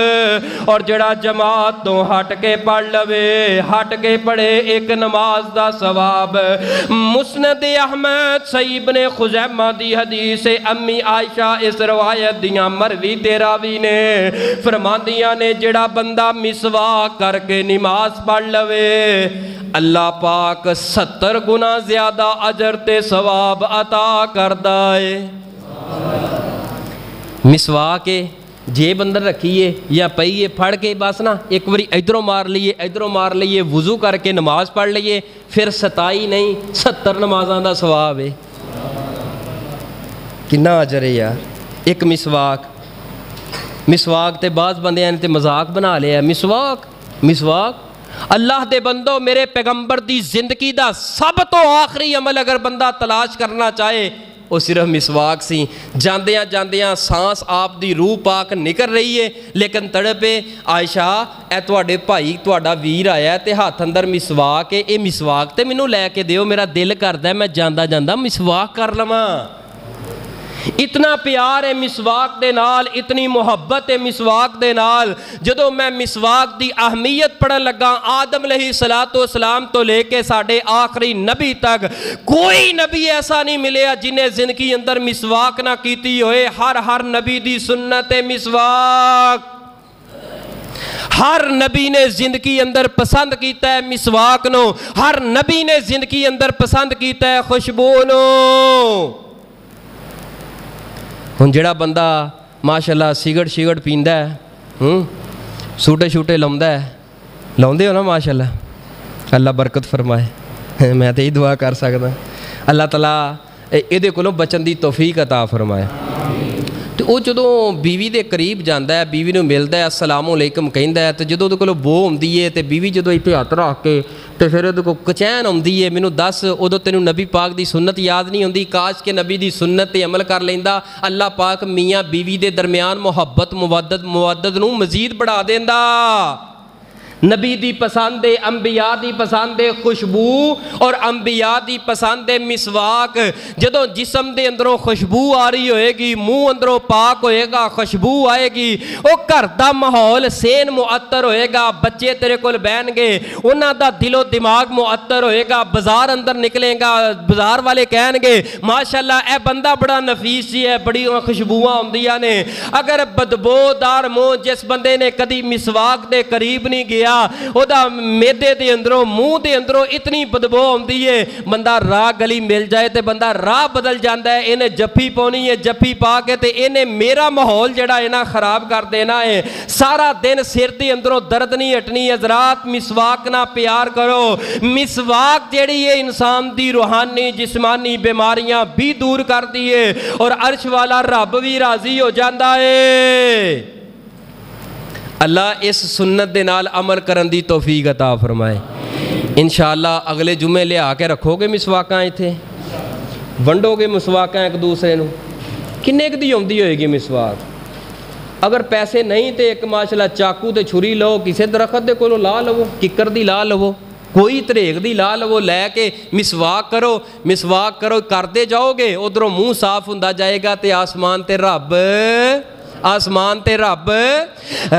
اور جیڑا جماعت تو ہٹ کے پڑھ لوے ہٹ کے پڑھے ایک نماز دا ثواب. مسند احمد صحیح ابن خزیمہ دی حدیث امی عائشہ اس روایت دیاں مروی تے راوی نے فرماندیاں نے جڑا بندہ مسواک کر کے نماز پڑھ لوے اللہ پاک 70 گنا زیادہ اجر تے ثواب عطا کردا ہے. مسواک جیب اندر رکھیے یا پئیے پھڑ کے بس نا ایک باری ادھروں مار لیے وضو کر کے نماز پڑھ لیے پھر 27 نہیں 70 نمازاں دا ثواب ہے. کنا اجر ہے یار. ایک مسواک تے بعض بندیاں نے تے مذاق بنا لیا. مسواک اللہ دے بندو میرے پیغمبر دی زندگی دا سب تو آخری عمل اگر بندہ تلاش کرنا چاہے وہ صرف مسواک سی. جاندیاں سانس آپ دی روح پاک نکل رہی ہے لیکن تڑپے عائشہ اے تواڈے بھائی تواڈا ویر آیا تے ہاتھ اندر مسواک ہے اے مسواک تے مینوں لے کے دیو میرا دل کردا ہے میں جاندا مسواک کر لواں. اتنا پیار ہے مسواک دے نال اتنی محبت ہے مسواک دے نال. جدو میں مسواک دی اہمیت پڑھن لگا آدم علیہ السلام تو لے کے ساڑھے آخری نبی تک کوئی نبی ایسا نہیں ملیا جنہیں زندگی اندر مسواک نہ کیتی ہوئے. ہر نبی دی سنت مسواک ہر نبی نے زندگی اندر پسند کیتا ہے مسواک نو. ہر نبی نے زندگی اندر پسند کیتا ہے خوشبو نو. ہن جڑا بندہ ماشاءاللہ سگرٹ پیندا ہے سوٹے لاؤندے ہو نا ماشاءاللہ اللہ برکت فرمائے. میں تو یہ دعا کر سکتا اللہ تعالیٰ یہ کولوں بچن دی توفیق عطا فرمائے. تو وہ جدوں بیوی دے قریب جاندا ہے بیوی نو ملدا ہے السلام علیکم کہندا ہے تو جدوں دے کولوں بو ہوندی ہے تے بیوی جدوں ایتھے ہاتھ رکھ کے تے پھر اودے کول کچین ہوندی ہے مینوں دس ادو تینوں نبی پاک دی سنت یاد نہیں ہوندی کاش کہ نبی دی سنت تے عمل کر لیندا اللہ پاک میاں بیوی دے درمیان محبت مودت نو مزید بڑھا دیندا. نبی دی پسند ہے، انبیاء دی پسند ہے خوشبو، اور انبیاء دی پسند ہے مسواک۔ جدوں جسم دے اندروں خوشبو آ رہی ہوئے گی، منہ اندروں پاک ہوئے گا، خوشبو آئے گی، وہ گھر دا ماحول سین معطر ہوئے گا، بچے تیرے کول بہن گے، انہاں دا دل و دماغ معطر ہوئے گا، بازار اندر نکلیں گا، بازار والے کہن گے ماشاءاللہ اے بندہ بڑا نفیس جی ہے، بڑی خوشبوواں ہوندیاں نے۔ اگر بدبودار منہ جس بندے نے کدی مسواک دے قریب نہیں گیا، او دا میدے دے اندروں منہ دے اندروں اتنی بدبو ہوندی ہے، بندہ راہ گلی مل جائے تے بندہ راہ بدل جاندا ہے، انہیں جفی پونی ہے، جفی پا کے تے انہیں میرا ماحول جڑا ہے نا خراب کر دینا ہے، سارا دن سر دے اندروں درد نہیں ہٹنی۔ حضرات مسواک نہ پیار کرو، مسواک جڑی ہے انسان دی روحانی جسمانی بیماریاں بھی دور کر دیے اور عرش والا رب بھی راضی ہو جاندا ہے۔ اللہ اس سنت دے نال عمل کرن دی توفیق عطا فرمائے۔ انشاءاللہ اگلے جمعے لے آ کے رکھو گے مسواکاں ایتھے، ونڈو گے مسواکاں ایک دوسرے نو، کنے ایک دی ہوندی ہوئے گی مسواک؟ اگر پیسے نہیں تے ایک ماشاءاللہ چاقو تے چھری لو، کسے درخت دے کولو لا لو، ککر دی لا لو، کوئی طریق دی لا لو، لے کے مسواک کرو، مسواک کرو، کرتے جاؤ گے، ادھروں منہ صاف ہوندا جائے گا تے آسمان تے رب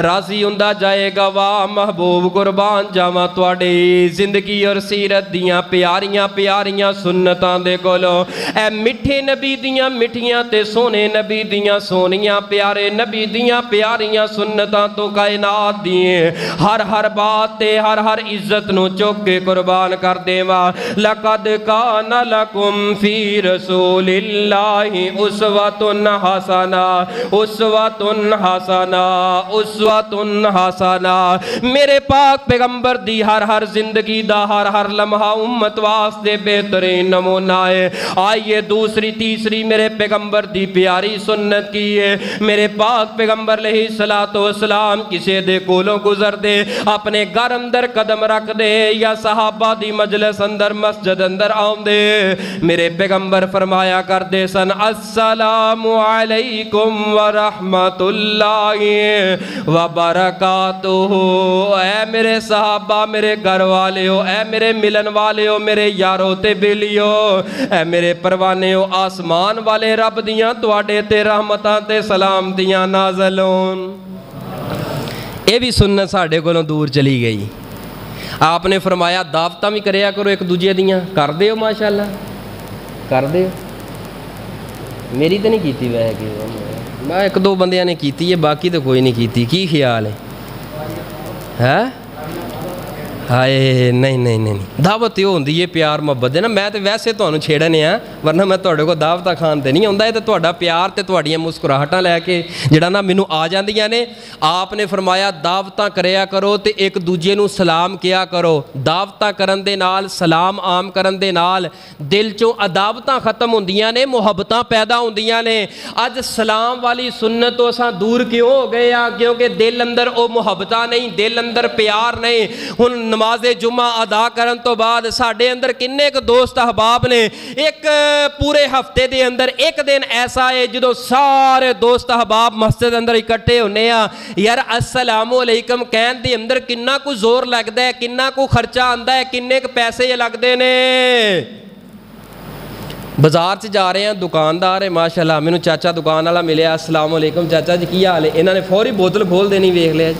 راضی ہوندا جائے گا۔ واہ محبوب قربان جاواں تواڈی زندگی اور سیرت دیاں پیاریاں پیاریاں سنتاں دے کولو، اے میٹھے نبی دیاں مٹھیاں تے سونے نبی دیاں سونیاں، پیارے نبی دیاں پیاریاں سنتاں تو کائنات دیئے ہر بات تے ہر عزت نو چوک کے قربان کر دیواں۔ لقد کان لکم فی رسول اللہ اسوۃ حسنہ، اسوۃ حسنہ، میرے پاک پیغمبر دی ہر زندگی دا ہر لمحہ امت واسطے بہترین نمونہ ہے۔ آئیے دوسری تیسری میرے پیغمبر دی پیاری سنت کی ہے۔ میرے پاک پیغمبر علیہ السلام کسے دے کولوں گزر دے، اپنے گھر اندر قدم رکھ دے یا صحابہ دی مجلس اندر مسجد اندر آؤں دے، میرے پیغمبر فرمایا کر دے سن السلام علیکم ورحمۃ اللہ وبرکاتہ۔ اے میرے صحابہ، میرے گھر والے ہو، اے میرے ملن والے ہو، میرے یارو تے بیلیو، اے میرے پروانے ہو، آسمان والے رب دیاں تواڈے تے رحمتاں تے سلام دیاں نازل ہون۔ اے بھی سنت ساڈے کولوں دور چلی گئی۔ آپ نے فرمایا دعوتاں بھی کریا کرو ایک دوجے دیاں، کر دے ہو ماشاءاللہ، کر دے ہو؟ میری تو نہیں کیتی ویسے کہ میں ایک دو بندیاں نے کیتی ہے، باقی تو کوئی نہیں کیتی۔ کی خیال ہے؟ ہائے نہیں دعوت یہ ہوندی ہے پیار محبت ہے نا۔ میں تو ویسے تمہیں چھیڑنے ہاں، ورنہ میں تواڈے کو دعوت کھان تے نہیں آندا، ہے تے تواڈا پیار تے تواڈیاں مسکراہٹاں لے کے جڑا نا مینوں آ جاندیاں نے۔ آپ نے فرمایا دعوتاں کریا کرو تے ایک دوجے نوں سلام کیا کرو۔ دعوتاں کرن دے نال، سلام عام کرن دے نال دل چوں عداوتاں ختم ہوندیاں نے، محبتاں پیدا ہوندیاں نے۔ اج سلام والی سنت تو اساں دور کیوں ہو گئے آ؟ کیونکہ دل اندر او محبتاں نہیں، دل اندر پیار نہیں۔ ہن نماز جمعہ ادا کرن تو بعد ساڈے اندر کنے ایک دوست احباب نے، ایک پورے ہفتے دے اندر ایک دن ایسا ہے جدو سارے دوست احباب مسجد اندر اکٹھے ہونے ہاں، یار السلام علیکم کہن دے اندر کنا کو زور لگدا ہے، کنا کو خرچہ آندا ہے، کنے کو پیسے لگدے نے۔ بازار سے جا رہے ہیں، دکاندار ہے ماشاءاللہ، مینوں چاچا دکان والا ملیا، السلام علیکم چاچا جی کی حال ہے؟ انہوں نے فوری بوتل کھول دینی، ویکھ لیا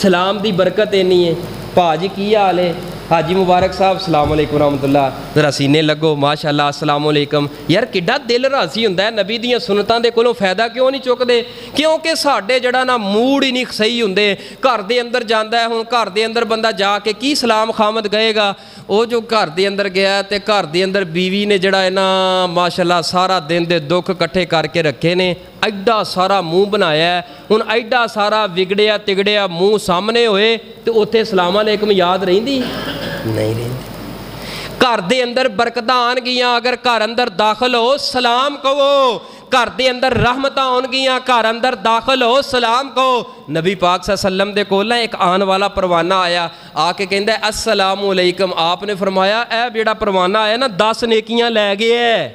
سلام دی برکت اینی ہے۔ پا جی کی حال ہے؟ حاجی مبارک صاحب السلام علیکم ورحمۃ اللہ، ذرا سینے لگو ماشاءاللہ السلام علیکم۔ یار کڈا دل راضی ہوندا ہے، نبی دیاں سنتاں دے کولوں فائدہ کیوں نہیں چکدے؟ کیونکہ ساڈے جڑا نا موڈ ہی نہیں صحیح ہوندے۔ گھر دے اندر جاندا ہے، ہن گھر دے اندر بندہ جا کے کی سلام خامد کہے گا؟ وہ جو گھر دے اندر گیا تے گھر دے اندر بیوی نے جڑا ہے نا ماشاءاللہ سارا دن دے دکھ کٹھے کر کے رکھے نے، ایڈا سارا منہ بنایا ہے، ہن ایڈا سارا وگڑیا تگڑیا منہ سامنے ہوئے تے اوتھے السلام علیکم یاد رہندی نہیں رہندی۔ گھر دے اندر برکتاں آن گیاں، اگر گھر اندر داخل ہو سلام کہو۔ گھر دے اندر رحمتاں آن گیاں، گھر اندر داخل ہو سلام کہو۔ نبی پاک صلی اللہ علیہ وسلم دے کول ایک آن والا پروانہ آیا، آ کے کہندا ہے السلام علیکم۔ آپ نے فرمایا اے جڑا پروانہ آیا نا 10 نیکیاں لے گیا ہے۔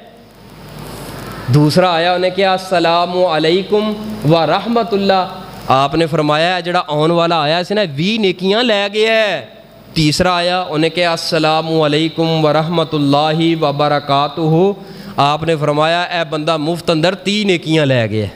دوسرا آیا انہیں کہا السلام علیکم ورحمۃ اللہ۔ آپ نے فرمایا جڑا آن والا آیا اس نے 20 نیکیاں لے گیا ہے۔ تیسرا آیا انہیں کہ السلام علیکم ورحمۃ اللہ وبرکاتہ، آپ نے فرمایا اے بندہ مفت اندر 30 نیکیاں لے گیا۔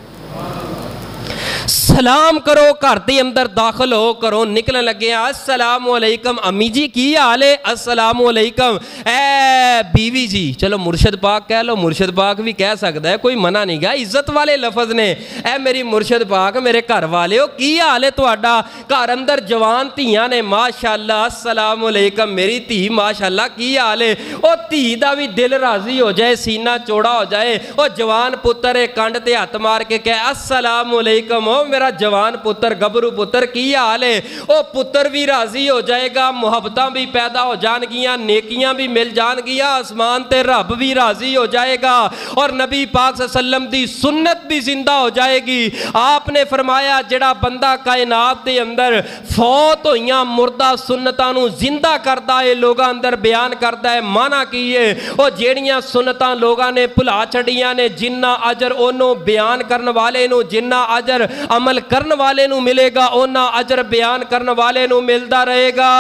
سلام کرو گھر دے اندر داخل ہو کرو نکلن لگے السلام علیکم امی جی کی حال ہے، السلام علیکم اے بیوی جی، چلو مرشد پاک کہہ لو، مرشد پاک بھی کہہ سکتا ہے، کوئی منع نہیں گا، عزت والے لفظ نے، اے میری مرشد پاک میرے گھر والے ہو کی حال ہے تہاڈا، گھر اندر جوان دھیاں نے ماشاءاللہ السلام علیکم میری دھی ماشاءاللہ کی حال ہے، او دھی دا بھی دل راضی ہو جائے، سینہ چوڑا ہو جائے، او جوان پتر کنڈ تے ہاتھ مار کے کہے السلام علیکم او میرا جوان پتر گبرو پتر کی حال ہے، او پتر بھی راضی ہو جائے گا، محبتاں بھی پیدا ہو جان گیاں، نیکیاں بھی مل جان گیاں، آسمان تے رب بھی راضی ہو جائے گا، اور نبی پاک صلی اللہ علیہ وسلم دی سنت بھی زندہ ہو جائے گی۔ آپ نے فرمایا جڑا بندہ کائنات دے اندر فوت ہویاں مردہ سنتاں نو زندہ کردا ہے، لوگاں اندر بیان کردا ہے، مانا کیے او جیڑیاں سنتاں لوگاں نے بھلا چھڑیاں نے، جنہ اجر اونوں بیان کرن والے نو، جنہ اجر عمل کرن والے نو ملے گا اونا اجر بیان کرن والے نو ملدا رہے گا۔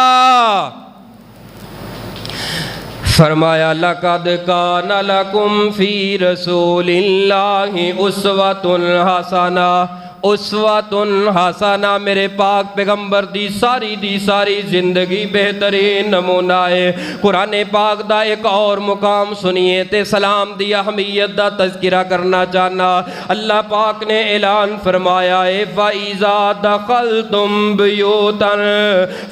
فرمایا لَقَدْ كَانَ لَكُمْ فِي رَسُولِ اللَّهِ أُسْوَةٌ حَسَنَةٌ، اسوۃ حسنہ میرے پاک پیغمبر دی ساری زندگی بہترین نمونہ ہے۔ قرآن پاک دا ایک اور مقام سنیے تے سلام دی اہمیت دا تذکرہ کرنا چاہنا۔ اللہ پاک نے اعلان فرمایا ہے فَإِذَا دَخَلْتُمْ بِيُوتًا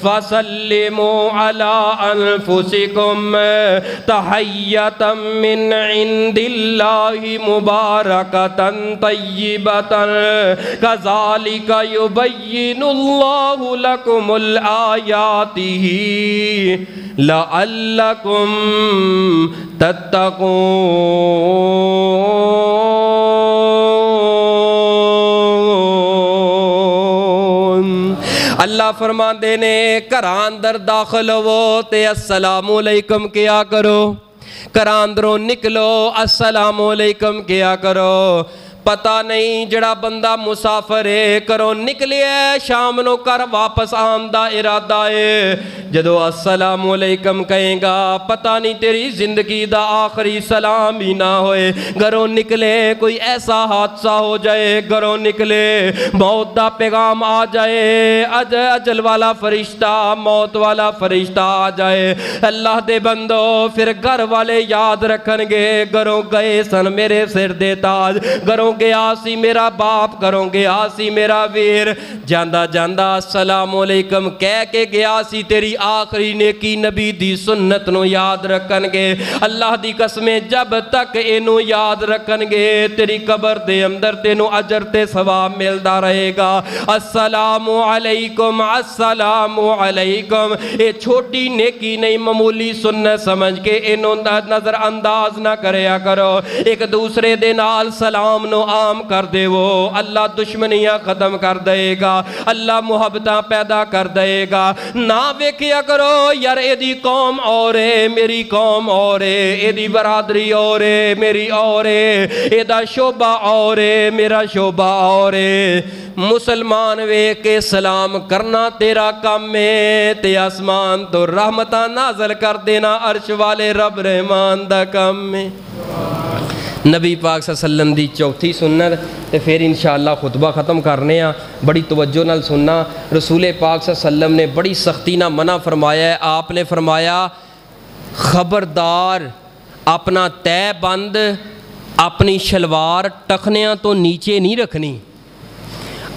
فَسَلِّمُوا عَلَىٰ أَنفُسِكُمْ تَحِيَّةً مِّنْ عِنْدِ اللَّهِ مُبَارَكَةً طَيِّبَةً كَذَلِكَ يُبَيِّنُ اللَّهُ لَكُمُ الْآيَاتِهِ لَعَلَّكُمْ تَتَّقُونَ۔ اللہ فرماندے نے گھراں اندر داخل ہو تے السلام علیکم کیا کرو، گھراں اندروں نکلو السلام علیکم کیا کرو۔ پتہ نہیں جڑا بندہ مسافر ہے کرو نکلے شام نو کر واپس آن دا ارادہ ہے، جدو السلام علیکم کہیں گا پتہ نہیں تیری زندگی دا آخری سلام ہی نہ ہوئے، گھروں نکلے کوئی ایسا حادثہ ہو جائے، گھروں نکلے موت دا پیغام آ جائے، اجل والا فرشتہ موت والا فرشتہ آ جائے، اللہ دے بندو پھر گھر والے یاد رکھن گے گھروں گئے سن میرے سر دے تاج، گھروں گیا سی میرا باپ، کروں گیا سی میرا ویر، جاندہ جاندہ السلام علیکم کہہ کے گیا سی، تیری آخری نیکی نبی دی سنت نو یاد رکھن گے۔ اللہ دی قسمیں جب تک اینو یاد رکھن گے تیری قبر دے اندر تینو اجر تے ثواب ملدا رہے گا۔ السلام علیکم السلام علیکم، اے چھوٹی نیکی نہیں معمولی سنت سمجھ کے اینو نظر انداز نہ کریا کرو، ایک دوسرے دے نال سلام نو عام کر دے، وہ اللہ دشمنیاں ختم کر دے گا، اللہ محبتاں پیدا کر دے گا۔ نہ ویکھیا کرو یار اے دی قوم اور ہے میری قوم اور ہے، اے دی برادری اور ہے میری اور ہے، اے دا شعبہ اور ہے میرا شعبہ اور ہے۔ مسلمان ویکھ کے سلام کرنا تیرا کام ہے، تے آسمان تو رحمتاں نازل کر دینا عرش والے رب رحمان دا کام ہے۔ نبی پاک صلی اللہ علیہ وسلم دی چوتھی سنت تے پھر انشاءاللہ خطبہ ختم کرنے ہاں، بڑی توجہ نال سننا۔ رسول پاک صلی اللہ علیہ وسلم نے بڑی سختی نہ منع فرمایا ہے، آپ نے فرمایا خبردار اپنا تے بند اپنی شلوار ٹخنیاں تو نیچے نہیں رکھنی۔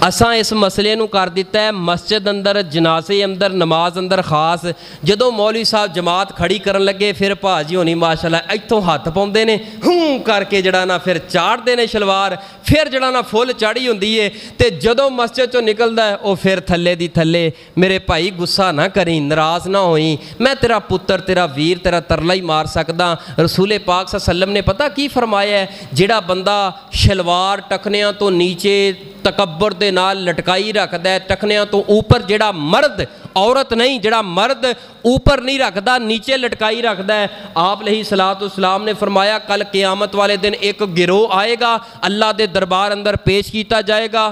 اساں اس مسئلے نو کر دیتا ہے مسجد اندر جنازے اندر نماز اندر خاص، جدو مولوی صاحب جماعت کھڑی کرن لگے پھر بھاجی ہونی ماشاءاللہ ایتھوں ہاتھ پاؤندے نے ہوں کر کے جڑا نا پھر چاڑ دے نے شلوار، پھر جڑا نا فل چاڑی ہوندی ہے، تے جدو مسجد چوں نکلدا ہے او پھر تھلے دی تھلے۔ میرے بھائی غصہ نہ کریں، ناراض نہ ہوئیں، میں تیرا پتر تیرا ویر تیرا ترلا ہی مار سکدا۔ رسول پاک صلی اللہ علیہ وسلم نے پتہ کی فرمایا ہے، جڑا بندہ شلوار ٹکنیاں تو نیچے تکبر دے نال لٹکائی رکھدا ہے، ٹکنیاں تو اوپر، جڑا مرد عورت نہیں، جڑا مرد اوپر نہیں رکھدا نیچے لٹکائی رکھدا ہے، آپ علیہ الصلوۃ والسلام نے فرمایا کل قیامت والے دن ایک گروہ آئے گا، اللہ دے دربار اندر پیش کیتا جائے گا،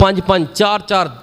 5-5 4-4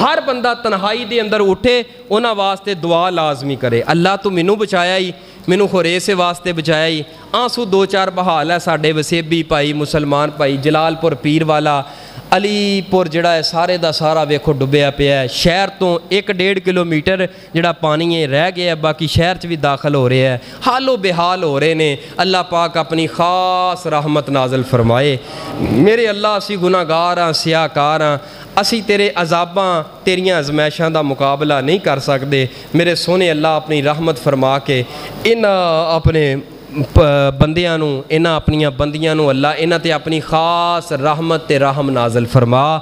ہر بندہ تنہائی دے اندر اٹھے انہاں واسطے دعا لازمی کرے، اللہ تو مینوں بچایا ہی، مینوں خوریس واسطے بچایا ہی۔ آنسو دو چار بحال ہے ساڈے وسیبی بھائی مسلمان بھائی، جلال پور پیر والا، علی پور جڑا ہے سارے دا سارا ویکھو ڈبیا پیا ہے، شہر تو 1-1.5 کلومیٹر جڑا پانی ہے رہ گیا ہے، باقی شہر چ بھی داخل ہو رہے ہیں، حال و بحال ہو رہے نے۔ اللہ پاک اپنی خاص رحمت نازل فرمائے۔ میرے اللہ اسی گناہ گار ہاں، سیاہ کار ہاں، اسی تیرے عذاباں تیریاں ازمائشاں دا مقابلہ نہیں کر سکتے۔ میرے سونے اللہ اپنی رحمت فرما کے ان اپنے بندیاں نو، انہاں اپنیاں بندیاں نو اللہ انہاں تے اپنی خاص رحمت تے رحم نازل فرما۔